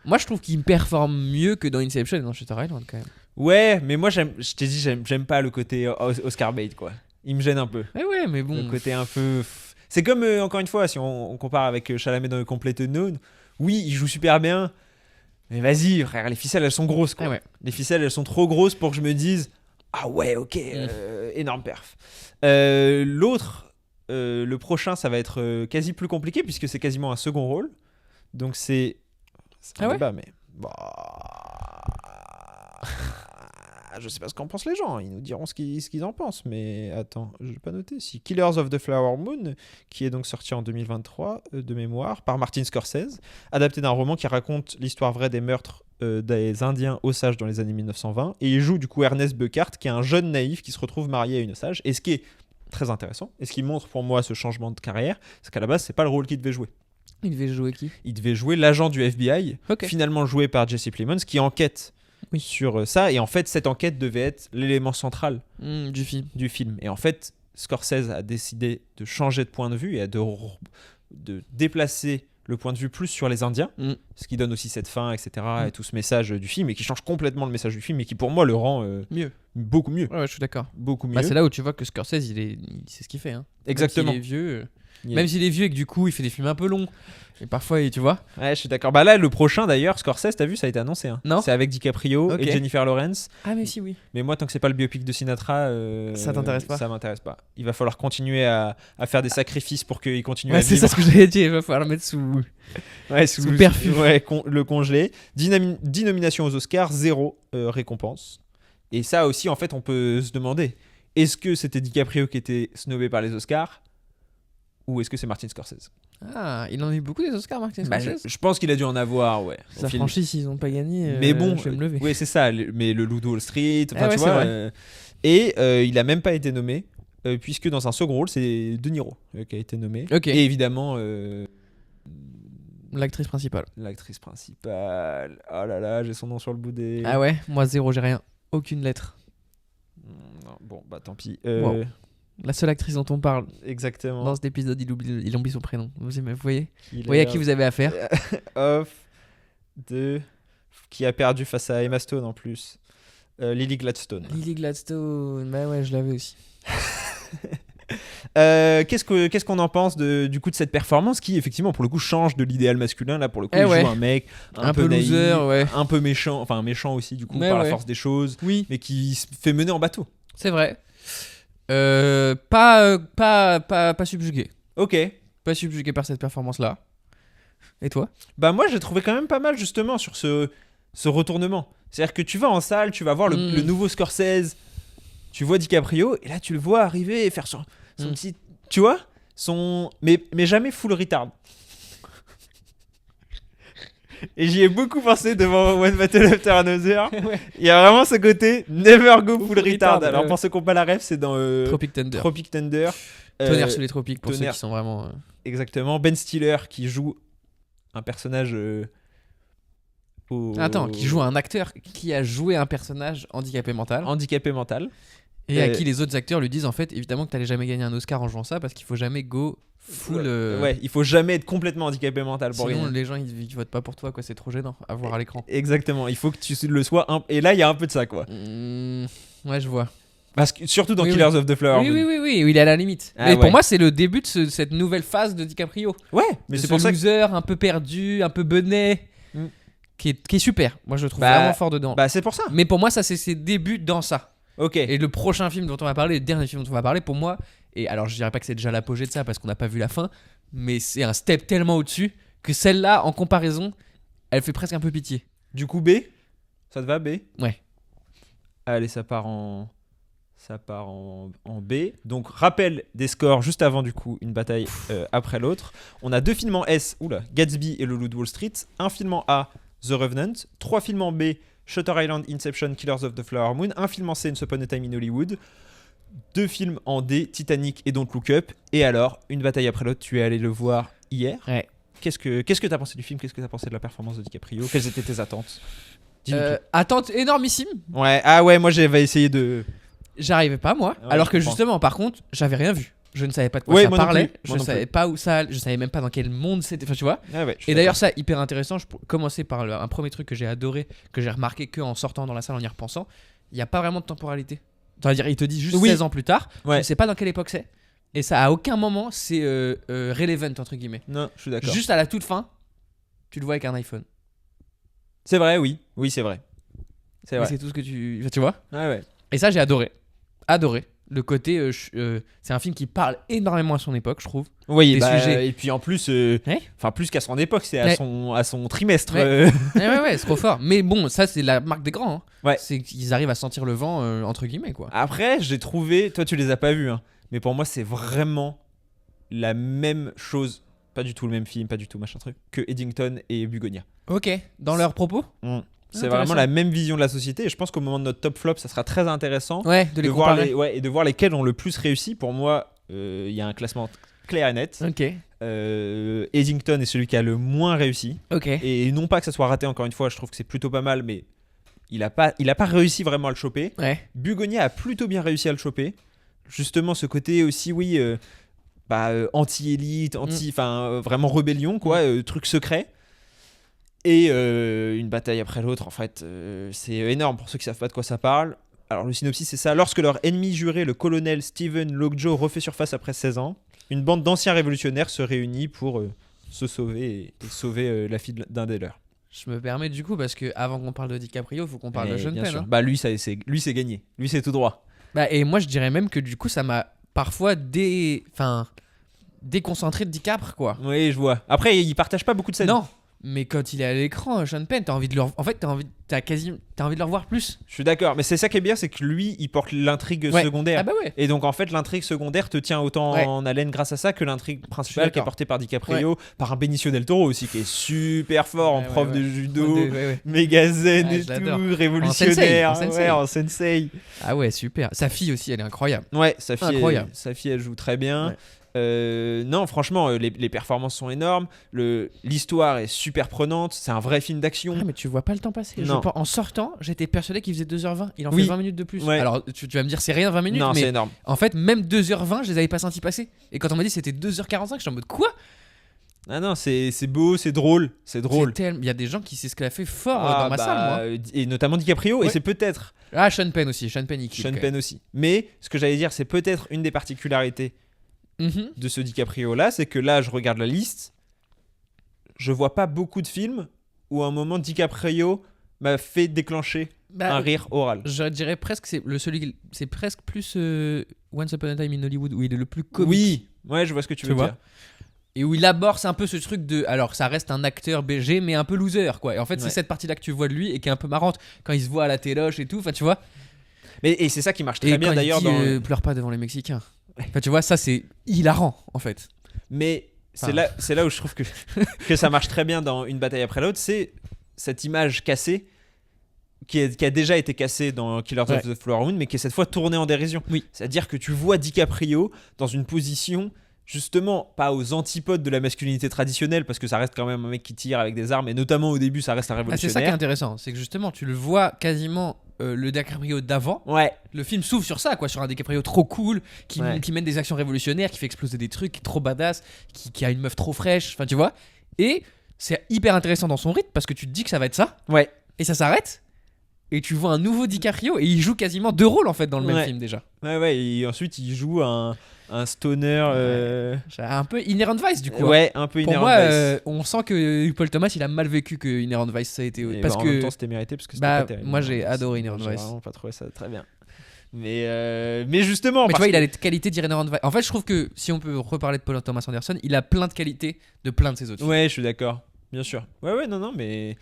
moi, je trouve qu'il performe mieux que dans Inception et dans Shutter Island quand même. Ouais, mais moi, je t'ai dit, j'aime pas le côté Oscar bait, quoi. Il me gêne un peu. Ouais, mais bon. Le côté un peu. C'est comme, encore une fois, si on compare avec Chalamet dans le Complete Unknown, oui, il joue super bien, mais vas-y, frère, les ficelles, elles sont grosses, quoi. Ouais. Les ficelles, elles sont trop grosses pour que je me dise, ah ouais, ok, énorme perf. L'autre, le prochain, ça va être quasi plus compliqué, puisque c'est quasiment un second rôle. Donc c'est un Ah ouais débat, mais. Bah... je sais pas ce qu'en pensent les gens. Ils nous diront ce qu'ils en pensent. Mais attends, je vais pas noter. Si Killers of the Flower Moon, qui est donc sorti en 2023 de mémoire par Martin Scorsese, adapté d'un roman qui raconte l'histoire vraie des meurtres des Indiens Osages dans les années 1920. Et il joue du coup Ernest Buckhart, qui est un jeune naïf qui se retrouve marié à une Osage. Et ce qui est très intéressant, et ce qui montre pour moi ce changement de carrière, c'est qu'à la base, c'est pas le rôle qu'il devait jouer. Il devait jouer qui? Il devait jouer l'agent du FBI, Ok. finalement joué par Jesse Plemons, qui enquête Oui. sur ça. Et en fait, cette enquête devait être l'élément central Du film. du film. Et en fait, Scorsese a décidé de changer de point de vue et de déplacer le point de vue plus sur les Indiens, ce qui donne aussi cette fin, etc., et tout ce message du film, et qui change complètement le message du film, et qui pour moi le rend Mieux. beaucoup mieux. Ouais, je suis d'accord. Beaucoup mieux. Bah, c'est là où tu vois que Scorsese, il sait ce qu'il fait. Hein. Exactement. Même s'il est vieux. Il est- Même s'il est vieux et que du coup, il fait des films un peu longs. Et parfois, tu vois. Ouais, je suis d'accord. Bah là, le prochain d'ailleurs, Scorsese, t'as vu, ça a été annoncé. Hein. Non. C'est avec DiCaprio Ok. et Jennifer Lawrence. Ah, mais si, oui. Mais moi, tant que c'est pas le biopic de Sinatra, Ça t'intéresse pas. Ça m'intéresse pas. Il va falloir continuer à faire des sacrifices pour qu'il continue à Ouais, c'est vivre. ça ce que j'allais dire. Il va falloir le mettre sous. Ouais, sous perfus. Ouais, le congeler. 10 nominations aux Oscars, 0 récompense. Et ça aussi, en fait, on peut se demander, est-ce que c'était DiCaprio qui était snobé par les Oscars, ou est-ce que c'est Martin Scorsese? Ah, il en a eu beaucoup des Oscars, Martin Bah, Scorsese. je pense qu'il a dû en avoir, ouais. au Sa film. franchise, s'ils n'ont pas gagné. Mais bon, je vais me lever. ouais, c'est ça. Mais le Loup de Wall Street, enfin, Ah ouais, tu c'est vois. vrai. Et il a même pas été nommé, puisque dans un second rôle, c'est De Niro qui a été nommé. Ok. Et évidemment, L'actrice principale. l'actrice principale. Oh là là, j'ai son nom sur le bout des. Ah ouais, moi zéro, j'ai rien. Aucune lettre. Non, bon, bah tant pis. Wow. La seule actrice dont on parle Exactement. dans cet épisode, il oublie son prénom. Vous voyez Killer Vous voyez à qui vous avez affaire of qui a perdu face à Emma Stone en plus. Lily Gladstone. Lily Gladstone. Bah ouais, je l'avais aussi. Qu'est-ce qu'on en pense du coup de cette performance qui effectivement pour le coup change de l'idéal masculin. Là pour le coup il ouais. joue un mec un peu naïf, loser, ouais. un peu méchant, enfin méchant aussi du coup Mais par la ouais. force des choses, Oui, mais qui se fait mener en bateau. c'est vrai. Pas subjugué. Ok. Pas subjugué par cette performance-là. Et toi? Bah moi j'ai trouvé quand même pas mal justement sur ce retournement. C'est-à-dire que tu vas en salle, tu vas voir le nouveau Scorsese, tu vois DiCaprio et là tu le vois arriver et faire son petit, tu vois, mais jamais full retard. Et j'y ai beaucoup pensé devant One Battle After Another. Ouais. Il y a vraiment ce côté never go full retard. retard, Alors ouais. pour ceux qui n'ont pas la ref, c'est dans Tropic Thunder. Tropic Thunder. Tonnerre sur les tropiques pour Tonnerre. ceux qui sont vraiment. Exactement. Ben Stiller qui joue un personnage. Attends, qui joue un acteur qui a joué un personnage handicapé mental handicapé mental. et à qui les autres acteurs lui disent en fait évidemment que t'allais jamais gagner un Oscar en jouant ça parce qu'il faut jamais go full. Ouais, il faut jamais être complètement handicapé mental pour Sinon gagner. les gens ils votent pas pour toi quoi, c'est trop gênant à voir à l'écran. Exactement, il faut que tu le sois. Et là, il y a un peu de ça, quoi. Ouais, je vois. Parce que, surtout dans Oui, Killers of the Flower Oui, Moon. oui, oui, oui, il est à la limite. Ah Mais ouais. pour moi, c'est le début de cette nouvelle phase de DiCaprio. Ouais, mais De c'est ce pour ça que. loser un peu perdu, un peu benet, qui est super. Moi, je le trouve Bah, vraiment fort dedans. Bah, c'est pour ça. Mais pour moi, ça, c'est ses débuts dans ça. Ok. Et le prochain film dont on va parler, le dernier film dont on va parler, pour moi, et alors je dirais pas que c'est déjà l'apogée de ça parce qu'on n'a pas vu la fin, mais c'est un step tellement au-dessus que celle-là, en comparaison, elle fait presque un peu pitié. Du coup, B. Ça te va, B? Ouais. Allez, ça part en B. Donc, rappel des scores juste avant, du coup, une bataille après l'autre. On a 2 films en S, Gatsby et Le Loup de Wall Street. Un film en A, The Revenant. 3 films en B, Shutter Island, Inception, Killers of the Flower Moon. Un film en C, Once Upon a Time in Hollywood. 2 films en D, Titanic et Don't Look Up. Et alors, une bataille après l'autre, tu es allé le voir hier. Ouais. Qu'est-ce que t'as pensé du film? Qu'est-ce que t'as pensé de la performance de DiCaprio? Quelles étaient tes attentes? Dis-nous tout. Attente énormissime. Ouais, ah ouais, moi j'avais essayé de. J'arrivais pas, moi. Ouais, alors je que comprends. justement, par contre, j'avais rien vu. Je ne savais pas de quoi Ouais, ça moi non parlait. plus, Je moi non savais plus. pas où ça. Je savais même pas dans quel monde c'était. Enfin, tu vois. Ah ouais, je suis Et d'ailleurs, d'accord. ça, hyper intéressant. Je peux commencer par un premier truc que j'ai adoré, que j'ai remarqué que en sortant dans la salle en y repensant. Il n'y a pas vraiment de temporalité. C'est-à-dire, il te dit juste Oui. 16 ans plus tard. Ouais. Tu ne sais pas dans quelle époque c'est. Et ça, à aucun moment, c'est relevant, entre guillemets. Non, je suis d'accord. Juste à la toute fin, tu le vois avec un iPhone. C'est vrai, oui. Oui, c'est vrai. C'est Et vrai. c'est tout ce que tu vois. Ouais, ouais. Et ça, j'ai adoré. Adoré. Le côté, c'est un film qui parle énormément à son époque, je trouve. Oui, Des bah, sujets. et puis en plus, Ouais. enfin plus qu'à son époque, c'est Ouais. à son trimestre. Ouais. Ouais, c'est trop fort. Mais bon, ça, c'est la marque des grands. Hein. Ouais. C'est qu'ils arrivent à sentir le vent, entre guillemets, quoi. Après, j'ai trouvé, toi tu les as pas vus, hein, mais pour moi c'est vraiment la même chose, pas du tout le même film, pas du tout machin truc, que Eddington et Bugonia. Ok, dans leurs propos. C'est Intéressant. vraiment la même vision de la société et je pense qu'au moment de notre top flop, ça sera très intéressant Ouais, de les voir comparer. et de voir lesquels ont le plus réussi. Pour moi, il y a un classement clair et net. Ok, Eddington est celui qui a le moins réussi. ok. Et non pas que ça soit raté, encore une fois, je trouve que c'est plutôt pas mal, mais il a pas réussi vraiment à le choper. Ouais. Bugonia a plutôt bien réussi à le choper. Justement, ce côté aussi, oui, anti-élite, vraiment rébellion, quoi, truc secret. Et une bataille après l'autre, en fait, c'est énorme pour ceux qui savent pas de quoi ça parle. Alors, le synopsis, c'est ça. Lorsque leur ennemi juré, le colonel Stephen Lockjaw, refait surface après 16 ans, une bande d'anciens révolutionnaires se réunit pour se sauver et sauver la fille d'un des leurs. Je me permets du coup, parce que avant qu'on parle de DiCaprio, il faut qu'on parle de Et Sean bien Penn. sûr. Hein. Bah, lui, c'est gagné. Lui, c'est tout droit. Bah, et moi, je dirais même que du coup, ça m'a parfois déconcentré de DiCaprio, quoi. Oui, je vois. Après, il partage pas beaucoup de scènes. Non, mais quand il est à l'écran, Sean Penn, t'as envie de le... En fait, t'as envie de le revoir plus. Je suis d'accord. Mais c'est ça qui est bien, c'est que lui, il porte l'intrigue Ouais. secondaire. Ah bah ouais. Et donc en fait l'intrigue secondaire te tient autant Ouais. en haleine grâce à ça que l'intrigue Je suis principale qui est d'accord. portée par DiCaprio, par un Benicio del Toro aussi qui est super fort en Ouais, prof ouais, de ouais. judo, Ouais. méga zen Ouais, et je l'adore. tout, révolutionnaire, En sensei. ouais, en sensei. Ah ouais, super. Sa fille aussi, elle est incroyable. Ouais, sa fille, Incroyable. elle joue très bien. Ouais. Non, franchement, les performances sont énormes. L'histoire est super prenante. C'est un vrai film d'action. Ah, mais tu vois pas le temps passer. Non. En sortant, j'étais persuadé qu'il faisait 2h20. Il en Oui. fait 20 minutes de plus. Ouais. Alors, tu vas me dire, c'est rien 20 minutes, Non, c'est mais énorme. en fait, même 2h20, je les avais pas sentis passer. Et quand on m'a dit c'était 2h45, j'étais en mode quoi? Ah non, c'est beau, c'est drôle. C'est drôle. Il y a des gens qui s'esclaffaient fort Ah, dans ma salle, moi. Et notamment DiCaprio. Et Ouais. c'est peut-être Ah, Sean Penn aussi. Sean Penn, il kill, Sean quand Penn aussi. Mais ce que j'allais dire, c'est peut-être une des particularités même. Mhm. de ce DiCaprio là, c'est que là, je regarde la liste, je vois pas beaucoup de films où à un moment DiCaprio m'a fait déclencher Bah, un rire oral. je dirais presque que c'est presque plus Once Upon a Time in Hollywood où il est le plus comique. Oui, ouais, je vois ce que tu Tu veux vois. dire. Et où il aborde un peu ce truc de. Alors, ça reste un acteur BG, mais un peu loser, quoi. Et en fait, Ouais. c'est cette partie-là que tu vois de lui et qui est un peu marrante quand il se voit à la téloche et tout. Enfin, tu vois. Et c'est ça qui marche Et très bien quand d'ailleurs il dit, dans. pleure pas devant les Mexicains. Enfin, tu vois, ça, c'est hilarant, en fait. Mais Enfin. c'est là où je trouve que ça marche très bien dans Une bataille après l'autre, c'est cette image cassée qui a déjà été cassée dans Killers of the Flower Moon, mais qui est cette fois tournée en dérision. Oui. C'est-à-dire que tu vois DiCaprio dans une position justement pas aux antipodes de la masculinité traditionnelle, parce que ça reste quand même un mec qui tire avec des armes, et notamment au début ça reste un Ah, c'est révolutionnaire. ça qui est intéressant. C'est que justement, tu le vois quasiment le DiCaprio d'avant. Ouais, Le film s'ouvre sur ça, quoi, sur un DiCaprio trop cool, qui mène des actions révolutionnaires, qui fait exploser des trucs, qui est trop badass, qui a une meuf trop fraîche, enfin tu vois. Et c'est hyper intéressant dans son rythme parce que tu te dis que ça va être ça, ouais. et ça s'arrête, et tu vois un nouveau DiCaprio, et il joue quasiment 2 rôles en fait dans le même Ouais. film déjà. Ouais, et ensuite il joue un stoner. Un peu Inherent Vice du coup. hein. Ouais, un peu Pour Inherent moi, Vice. on sent que Paul Thomas il a mal vécu que Inherent Vice ça a été. Et Parce en que. même temps c'était mérité parce que c'était Bah, pas terrible. moi, j'ai adoré Inherent J'ai Vice. vraiment pas trouvé ça très bien. Mais justement, Mais tu parce vois, il a que- les qualités d'Inherent Vice. En fait, je trouve que si on peut reparler de Paul Thomas Anderson, il a plein de qualités de plein de ses autres films. Ouais, je suis d'accord. Bien sûr. Ouais, non, mais.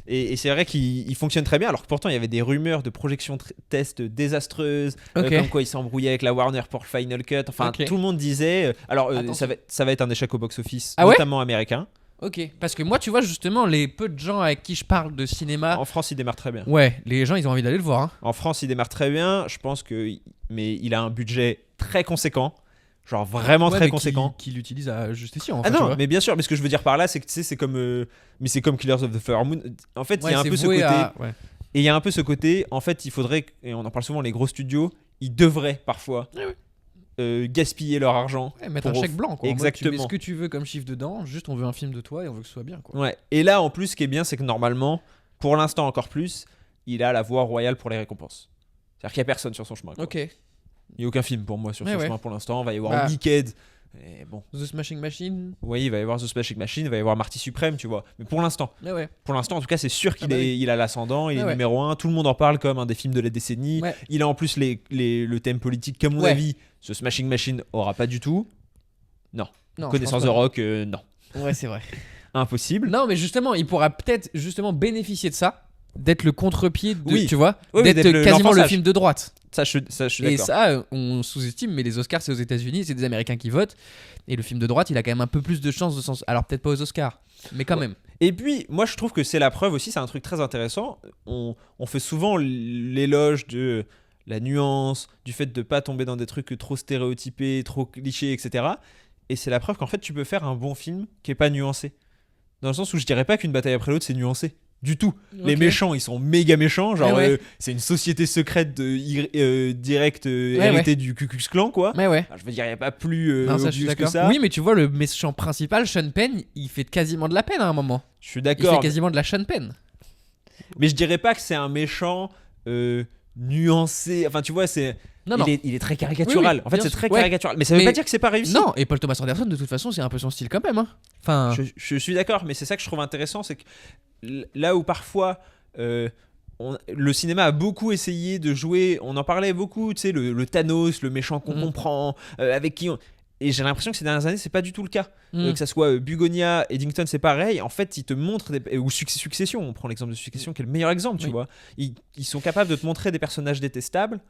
Et c'est vrai qu'il fonctionne très bien, alors que pourtant il y avait des rumeurs de projection test désastreuses, Ok. comme quoi il s'embrouillait avec la Warner pour le Final Cut. Enfin, Ok. tout le monde disait. Alors, Attention. ça va être un échec au box-office, Ah ouais notamment américain. Ok. Parce que moi, tu vois, justement, les peu de gens avec qui je parle de cinéma. En France, il démarre très bien. Ouais, les gens, ils ont envie d'aller le voir. Hein. En France, il démarre très bien. Je pense que. Mais il a un budget très conséquent. Genre vraiment Ouais, très mais conséquent. Qui l'utilise à juste ici. Enfin, Ah tu non, vois. mais bien sûr, mais ce que je veux dire par là, c'est que tu sais, c'est comme, mais c'est comme Killers of the Flower Moon. En fait, il Ouais, y a un c'est peu ce voué côté, à- ouais. et il y a un peu ce côté. En fait, il faudrait, et on en parle souvent, les gros studios, ils devraient parfois gaspiller leur argent. Ouais, mettre un pour- chèque blanc, quoi. En mode, Exactement. tu mets ce que tu veux comme chiffre dedans, juste on veut un film de toi et on veut que ce soit bien, quoi. Ouais. Et là, en plus, ce qui est bien, c'est que normalement, pour l'instant encore plus, il a la voie royale pour les récompenses. C'est-à-dire qu'il n'y a personne sur son chemin. Quoi. Ok. Il n'y a aucun film pour moi sur Ouais, son ouais. chemin pour l'instant. Il va y avoir Bah. Wicked Et bon, The Smashing Machine. oui, il va y avoir The Smashing Machine, il va y avoir Marty Supreme, tu vois. Mais pour l'instant, Ouais. en tout cas, c'est sûr qu'il Ah bah oui. il a l'ascendant, il est Ah ouais. numéro 1, tout le monde en parle comme un des films de la décennie. Ouais. Il a en plus le thème politique, qu'à mon Ouais. avis, The Smashing Machine aura pas du tout. Non, Connaissance je de pense rock, non. pas. Ouais, c'est vrai. Impossible. Non, mais justement, il pourra peut-être justement bénéficier de ça, d'être le contre-pied de, Oui. tu vois, Oui, d'être d'être quasiment le l'enfonçage. film de droite. Ça, je suis Et d'accord. ça, on sous-estime, mais les Oscars, c'est aux États-Unis, c'est des Américains qui votent. Et le film de droite, il a quand même un peu plus de chances de s'en. Alors, peut-être pas aux Oscars, mais quand Ouais. même. Et puis, moi, je trouve que c'est la preuve aussi, c'est un truc très intéressant. On fait souvent l'éloge de la nuance, du fait de pas tomber dans des trucs trop stéréotypés, trop clichés, etc. Et c'est la preuve qu'en fait, tu peux faire un bon film qui est pas nuancé. Dans le sens où je dirais pas qu'une bataille après l'autre, c'est nuancé. Du tout. Les Ok. méchants, ils sont méga méchants. Genre, Ouais. c'est une société secrète directe Ouais, héritée du Ku Klux Klan, quoi. Ouais, ouais. Alors, je veux dire, il n'y a pas plus Non, ça, je suis obvious que d'accord. ça. Oui, mais tu vois, le méchant principal, Sean Penn, il fait quasiment de la peine à un moment. Je suis Il fait d'accord. quasiment de la Sean Penn. Mais je dirais pas que c'est un méchant nuancé. Enfin, tu vois, Non, il est très caricatural. Oui, en fait, bien c'est sûr. très Ouais. caricatural. Mais ça veut Mais- pas dire que c'est pas réussi. Non, et Paul Thomas Anderson, de toute façon, c'est un peu son style quand même. Hein. Enfin, Je suis d'accord, mais c'est ça que je trouve intéressant, c'est que là où parfois le cinéma a beaucoup essayé de jouer, on en parlait beaucoup, tu sais, le Thanos, le méchant qu'on Mhm. comprend, avec qui on... Et j'ai l'impression que ces dernières années, c'est pas du tout le cas. Mm. Que ça soit Bugonia, Eddington, c'est pareil. En fait, ils te montrent ou Succession. On prend l'exemple de Succession, qui est le meilleur exemple, tu Oui. vois. Ils sont capables de te montrer des personnages détestables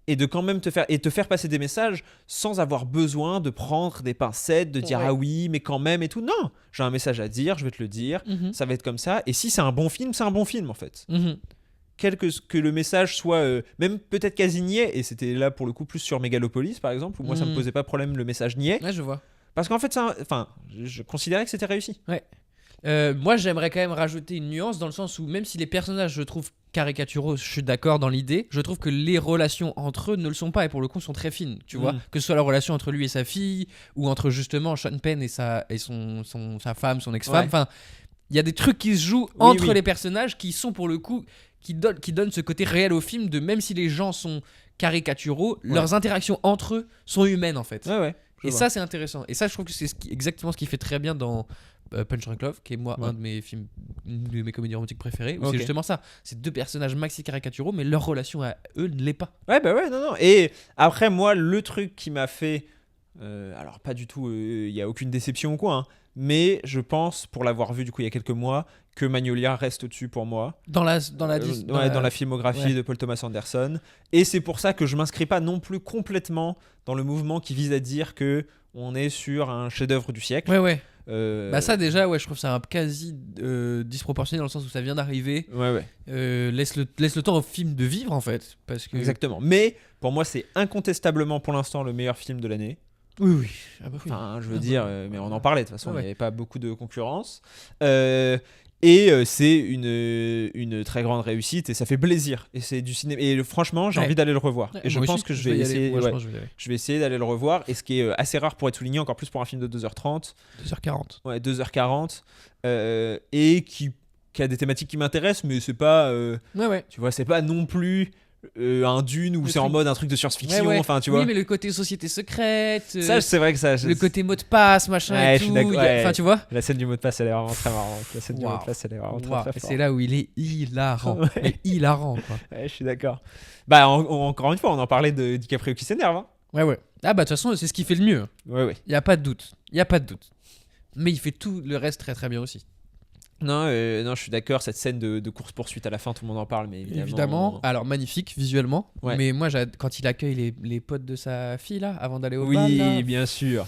et de quand même te faire passer des messages sans avoir besoin de prendre des pincettes, de dire Ouais. ah oui, mais quand même et tout. Non, j'ai un message à dire, je vais te le dire. Mhm. Ça va être comme ça. Et si c'est un bon film, c'est un bon film en fait. Mhm. Quel que le message soit, même peut-être quasi niais, et c'était là pour le coup plus sur Megalopolis par exemple, où moi ça me Mhm. posait pas problème le message niais, Ouais, je vois. parce qu'en fait, je considérais que c'était réussi. Moi, j'aimerais quand même rajouter une nuance dans le sens où, même si les personnages, je trouve caricaturaux, je suis d'accord dans l'idée, je trouve que les relations entre eux ne le sont pas et pour le coup sont très fines, tu vois. Mm. Que ce soit la relation entre lui et sa fille ou entre justement Sean Penn et sa femme, son ex-femme. Ouais. Enfin, il y a des trucs qui se jouent Oui, entre oui. les personnages qui sont pour le coup qui donnent ce côté réel au film de même si les gens sont caricaturaux, Ouais. leurs interactions entre eux sont humaines en fait. Ouais, ouais. je Et vois. ça, c'est intéressant. Et ça, je trouve que c'est exactement ce qui fait très bien dans Punch Drunk Love, qui est moi Ouais. un de mes films, une de mes comédies romantiques préférées. Où Ok. c'est justement ça. C'est deux personnages maxi caricaturaux, mais leur relation à eux ne l'est pas. Ouais, bah ouais, non. Et après, moi, le truc qui m'a fait. Alors, pas du tout, il y a aucune déception ou quoi, hein, mais je pense, pour l'avoir vu du coup il y a quelques mois, que Magnolia reste au-dessus pour moi. Dans la Dans la filmographie ouais. de Paul Thomas Anderson. Et c'est pour ça que je m'inscris pas non plus complètement dans le mouvement qui vise à dire que on est sur un chef-d'œuvre du siècle. Ouais, ouais. Euh, Bah, ça, déjà, ouais, je trouve ça un quasi disproportionné dans le sens où ça vient d'arriver. Ouais. Laisse le temps au film de vivre, en fait. Parce que. Exactement. Mais pour moi, c'est incontestablement pour l'instant le meilleur film de l'année. Oui, oui. Ah bah oui. Enfin, je veux Ah dire, bah. mais on en parlait de toute façon, Ah il ouais. n'y avait pas beaucoup de concurrence. C'est une très grande réussite et ça fait plaisir. Et c'est du cinéma. Et franchement, j'ai Ouais. envie d'aller le revoir. Ouais, Et je moi pense aussi, que je vais y aller. essayer. Moi, je Ouais, pense que je vais y aller. je vais essayer d'aller le revoir. Et ce qui est assez rare pour être souligné, encore plus pour un film de 2h30, 2h40. ouais, 2h40, et qui a des thématiques qui m'intéressent, mais c'est pas, Ouais, ouais. tu vois, c'est pas non plus un Dune où Le c'est en truc- mode un truc de science-fiction. Ouais, ouais. Enfin, tu oui, vois. mais le côté société secrète. Ça, c'est vrai que ça. le côté mot de passe, machin Ouais, et je suis tout. d'accord, ouais. Enfin, tu vois. La scène du mot de passe, elle est vraiment très marrante. La scène du mot Waouh. de passe, elle est vraiment Waouh, très et forte. c'est là où il est hilarant. Ouais. Mais hilarant, quoi. Ouais, je suis d'accord. Bah, encore une fois, on en parlait de DiCaprio qui s'énerve. Hein. Ouais, ouais. Ah, bah, de toute façon, c'est ce qui fait le mieux. Ouais. Il y a pas de doute. Il y a pas de doute. Mais il fait tout le reste très très bien aussi. Non, je suis d'accord. Cette scène de course-poursuite à la fin, tout le monde en parle, mais Évidemment. Alors, magnifique visuellement. Ouais. Mais moi, quand il accueille les potes de sa fille, là, avant d'aller au bal, là, Oui, bien sûr.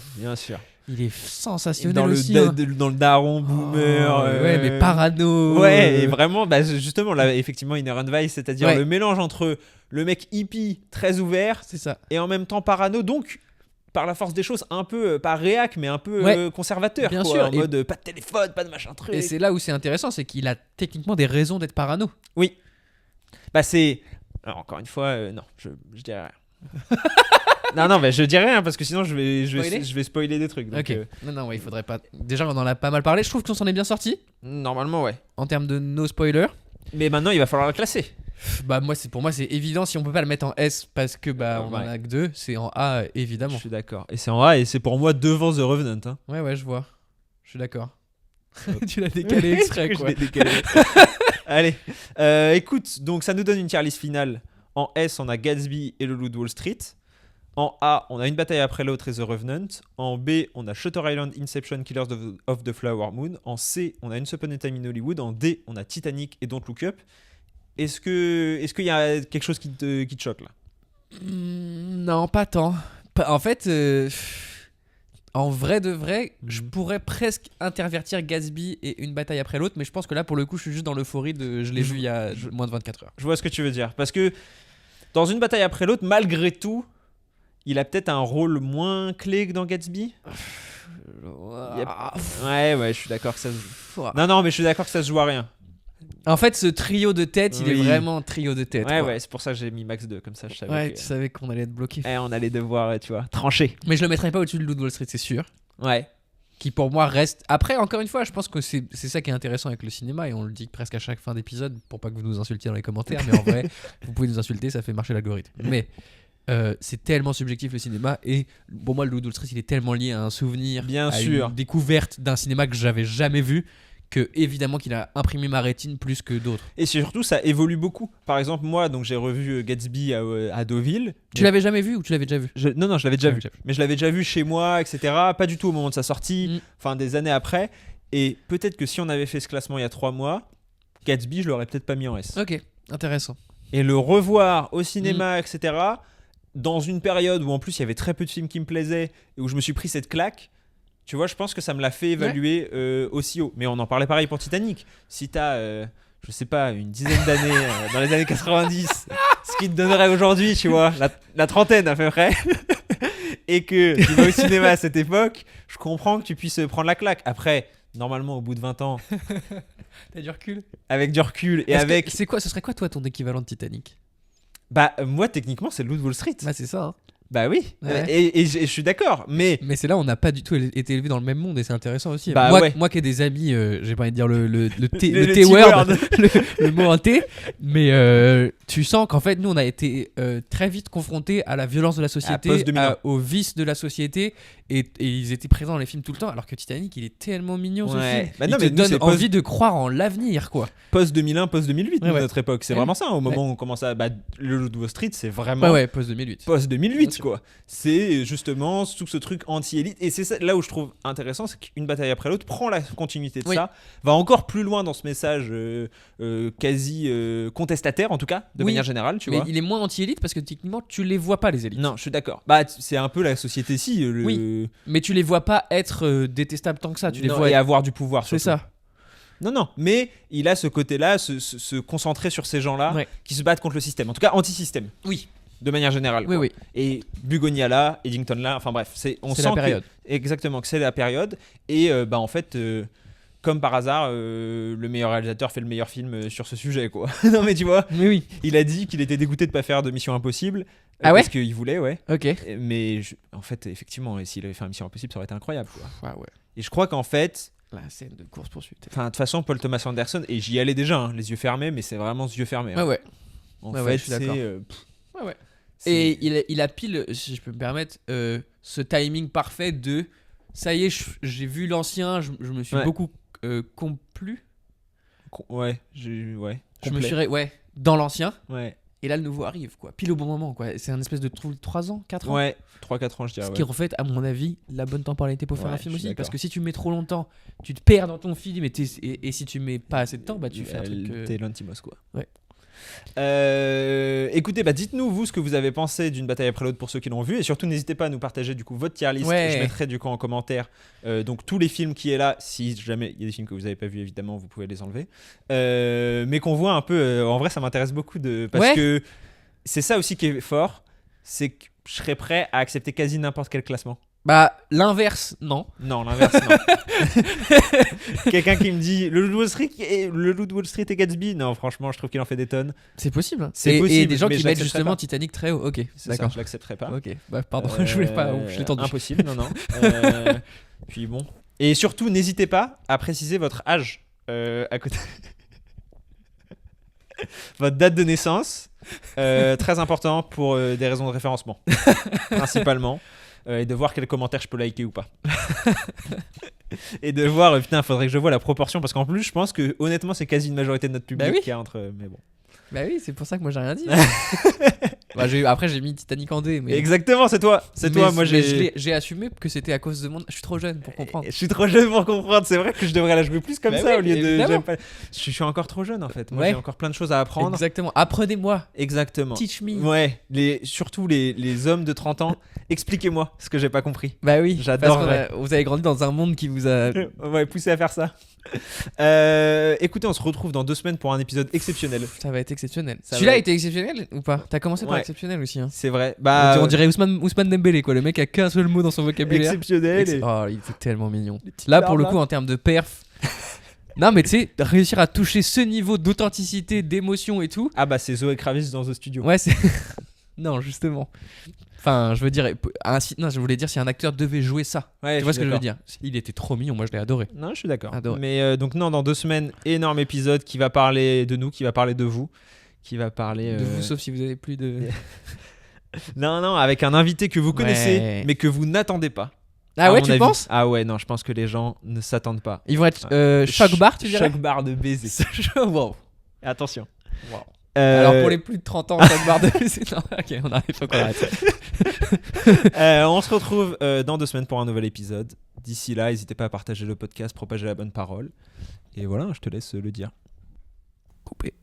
il est sensationnel Dans le, aussi. hein. dans le daron boomer. Oh, ouais, mais parano. Ouais, et vraiment, bah, justement, là, effectivement, Inherent Vice, c'est-à-dire Ouais. le mélange entre le mec hippie, très ouvert, C'est ça. et en même temps parano, donc par la force des choses, un peu, pas réac, mais un peu Ouais. Conservateur. Bien quoi, sûr, En et- mode pas de téléphone, pas de machin truc. Et c'est là où c'est intéressant, c'est qu'il a techniquement des raisons d'être parano. Bah, c'est. Alors, encore une fois, non, je dirais rien. non, mais je dirais rien parce que sinon Spoiler je vais spoiler des trucs. Donc, Ok. Non, ouais, il faudrait pas. Déjà, on en a pas mal parlé. Je trouve qu'on s'en est bien sorti normalement, ouais. en termes de no spoiler. Mais maintenant, il va falloir le classer. Bah pour moi c'est évident, si on peut pas le mettre en S parce que on en a que 2, c'est en A évidemment. Je suis d'accord. Et c'est en A et c'est pour moi devant The Revenant. Hein. Ouais, je vois. Je suis d'accord. Tu l'as décalé exprès quoi. Je l'ai décalé. Allez, écoute, donc ça nous donne une tier list finale. En S, on a Gatsby et Le Loup de Wall Street. En A, on a Une bataille après l'autre et The Revenant. En B, on a Shutter Island, Inception, Killers of the Flower Moon. En C, on a Once Upon a Time in Hollywood. En D, on a Titanic et Don't Look Up. Est-ce qu'il y a quelque chose qui te choque là? Non, pas tant. En fait, en vrai de vrai, je pourrais presque intervertir Gatsby et Une bataille après l'autre, mais je pense que là, pour le coup, je suis juste dans l'euphorie de je l'ai vu il y a moins de 24 heures. Je vois ce que tu veux dire. Parce que dans Une bataille après l'autre, malgré tout, il a peut-être un rôle moins clé que dans Gatsby. Ouais, je suis d'accord que ça se joue. Non, mais je suis d'accord que ça se joue à rien. En fait, ce trio de tête, il est Oui. vraiment trio de tête. Ouais, c'est pour ça que j'ai mis max 2, comme ça je savais. Ouais, tu savais qu'on allait être bloqué. On allait devoir, tu vois, trancher. Mais je le mettrais pas au-dessus de Loup de Wall Street, c'est sûr. Ouais. Qui pour moi reste. Après, encore une fois, je pense que c'est ça qui est intéressant avec le cinéma, et on le dit presque à chaque fin d'épisode pour pas que vous nous insultiez dans les commentaires, mais en vrai, vous pouvez nous insulter, ça fait marcher l'algorithme. Mais c'est tellement subjectif le cinéma, et pour moi, le Loup de Wall Street, il est tellement lié à un souvenir, Bien à sûr. une découverte d'un cinéma que j'avais jamais vu, que évidemment qu'il a imprimé ma rétine plus que d'autres. Et surtout, ça évolue beaucoup. Par exemple, moi, donc j'ai revu Gatsby à Deauville. Tu l'avais jamais vu ou tu l'avais déjà vu? Non, je l'avais déjà Ah, vu. Mais je l'avais déjà vu chez moi, etc. Pas du tout au moment de sa sortie, enfin des années après. Et peut-être que si on avait fait ce classement il y a 3 mois, Gatsby, je l'aurais peut-être pas mis en S. Ok, intéressant. Et le revoir au cinéma, etc., dans une période où en plus il y avait très peu de films qui me plaisaient et où je me suis pris cette claque, tu vois, je pense que ça me l'a fait évaluer aussi haut. Mais on en parlait pareil pour Titanic. Si t'as, je sais pas, une dizaine d'années dans les années 90, ce qui te donnerait aujourd'hui, tu vois, la trentaine à peu près, et que tu vas au cinéma à cette époque, je comprends que tu puisses prendre la claque. Après, normalement, au bout de 20 ans, T'as du recul? avec du recul et Est-ce avec... que- c'est quoi, ce serait quoi toi ton équivalent de Titanic? Bah, moi, techniquement, c'est le Loup de Wall Street. Bah c'est ça. Hein. Bah oui, Ouais. et je suis d'accord, mais... Mais c'est là on n'a pas du tout été élevés dans le même monde et c'est intéressant aussi. Bah moi, ouais. moi qui ai des amis, j'ai pas envie de dire le T- Le le T-word. T-word, le mot en T, mais tu sens qu'en fait nous on a été très vite confrontés à la violence de la société, post-2001. aux vices de la société et ils étaient présents dans les films tout le temps alors que Titanic il est tellement mignon ce Ouais. film. Bah non, il mais te nous, donne c'est envie de croire en l'avenir quoi. Post-2001, post-2008, Ouais, ouais. notre époque. C'est Ouais. vraiment ça. Au moment où on commence à... Bah, le Loup de Wall Street, c'est vraiment... Ouais, post 2008. Bien Post-2008, sûr. quoi. C'est justement tout ce truc anti-élite. Et c'est ça, là où je trouve intéressant, c'est qu'Une bataille après l'autre prend la continuité de Oui. ça, va encore plus loin dans ce message quasi contestataire, en tout cas, de Oui, manière générale, tu mais vois. il est moins anti-élite parce que techniquement tu les vois pas les élites. Non, je suis d'accord. Bah, c'est un peu la société-ci. Oui. Mais tu les vois pas être détestables tant que ça. Tu les Non, vois et être... avoir du pouvoir, C'est surtout. ça. Non, mais il a ce côté-là, se concentrer sur ces gens-là Ouais. qui se battent contre le système. En tout cas, anti-système. Oui. De manière générale. Oui, quoi. oui. Et Bugonia là, Eddington là, enfin bref, on C'est sent la période. exactement que c'est la période. Et bah en fait, comme par hasard, le meilleur réalisateur fait le meilleur film sur ce sujet, quoi. Non mais tu vois, Mais oui. il a dit qu'il était dégoûté de pas faire de Mission Impossible. Ah ouais parce qu'il voulait, ouais. Ok. Mais en fait, effectivement, s'il avait fait un Mission Impossible, ça aurait été incroyable, quoi. Ouais. Et je crois qu'en fait, La scène de course poursuite. enfin de toute façon, Paul Thomas Anderson, et j'y allais déjà, hein, les yeux fermés, mais c'est vraiment les yeux fermés. hein. Ouais. En Ouais, fait, je suis d'accord. c'est Et il a pile, si je peux me permettre, ce timing parfait de ça y est, j'ai vu l'ancien, je me suis Ouais. beaucoup complu. ouais, Je me complet. suis dans l'ancien. Ouais. Et là, le nouveau arrive, quoi. Pile au bon moment, quoi. C'est un espèce de 3 ans, 4 ans. Ouais, 3-4 ans, je dirais. Ce ouais. qui est en fait, à mon avis, la bonne temporalité pour faire Ouais, un film je suis aussi. Parce d'accord. que si tu mets trop longtemps, tu te perds dans ton film. Et si tu mets pas assez de temps, bah tu fais un truc. T'es Lantimos, quoi. Ouais. Écoutez, bah dites-nous vous ce que vous avez pensé d'une bataille après l'autre pour ceux qui l'ont vu, et surtout n'hésitez pas à nous partager du coup votre tier list. Ouais. Je mettrai du coup en commentaire donc tous les films qui est là. Si jamais il y a des films que vous avez pas vus, évidemment vous pouvez les enlever, mais qu'on voit un peu. En vrai, ça m'intéresse beaucoup parce Ouais. que c'est ça aussi qui est fort, c'est que je serais prêt à accepter quasi n'importe quel classement. Bah, l'inverse, non. Non, l'inverse, non. Quelqu'un qui me dit le Loup de Wall Street et Gatsby, non, franchement, je trouve qu'il en fait des tonnes. C'est possible. Hein. C'est Et possible, des gens mais qui je mettent l'accepterai justement pas. Titanic très haut. Ok, C'est ça, d'accord. je l'accepterai pas. Ok, bah pardon, je voulais pas. Je l'ai tendu. Impossible, non. Puis bon. Et surtout, n'hésitez pas à préciser votre âge à côté. votre date de naissance, très important pour des raisons de référencement, principalement, et de voir quels commentaires je peux liker ou pas. Et de voir, putain, faudrait que je vois la proportion, parce qu'en plus, je pense que honnêtement, c'est quasi une majorité de notre public oui. qui est entre. Mais bon. Bah oui, c'est pour ça que moi j'ai rien dit. Bah, après j'ai mis Titanic en D. Mais... Exactement, c'est toi. C'est toi. Moi, j'ai assumé que c'était à cause de mon. Je suis trop jeune pour comprendre. Je suis trop jeune pour comprendre. C'est vrai que je devrais la jouer plus comme Bah ça oui, au lieu de. évidemment. Pas... Je suis encore trop jeune en fait. Moi, Ouais. j'ai encore plein de choses à apprendre. Exactement. Apprenez-moi. Exactement. Teach me. Ouais. Surtout les hommes de 30 ans. Expliquez-moi ce que j'ai pas compris. Bah oui. J'adorerais. Vous avez grandi dans un monde qui vous a. Ouais, poussé à faire ça. Écoutez, on se retrouve dans 2 semaines pour un épisode exceptionnel. Ça va être exceptionnel. Ça Celui-là va a été exceptionnel ou pas? T'as commencé par Ouais. exceptionnel aussi. Hein. C'est vrai. Bah, On dirait Ousmane Dembélé quoi. Le mec a qu'un seul mot dans son vocabulaire. exceptionnel. et- Oh, il était tellement mignon. petites Là, pour le barbes, coup, là. en termes de perf. Non, mais tu sais, réussir à toucher ce niveau d'authenticité, d'émotion et tout. Ah bah c'est Zoé Kravitz dans The Studio. Ouais, c'est. Non, justement. Enfin, je veux dire. Non, je voulais dire si un acteur devait jouer ça. Ouais, Tu vois ce suis que je veux d'accord. dire? Il était trop mignon, moi je l'ai adoré. Non, je suis d'accord. Adoré. Mais donc non, dans 2 semaines, énorme épisode qui va parler de nous, qui va parler de vous, qui va parler De vous, sauf si vous avez plus de. Non, avec un invité que vous connaissez, Ouais. mais que vous n'attendez pas. Ah à ouais, mon tu avis. penses? Ah ouais, non, je pense que les gens ne s'attendent pas. Ils vont être choc bar, tu dirais? Choc bar de baiser. Wow. Attention. Wow. Alors pour les plus de 30 ans, choc bar de. Non, ok, on arrive, faut qu'on arrête. On se retrouve dans 2 semaines pour un nouvel épisode. D'ici là, n'hésitez pas à partager le podcast, propager la bonne parole. Et voilà, je te laisse le dire. Coupé.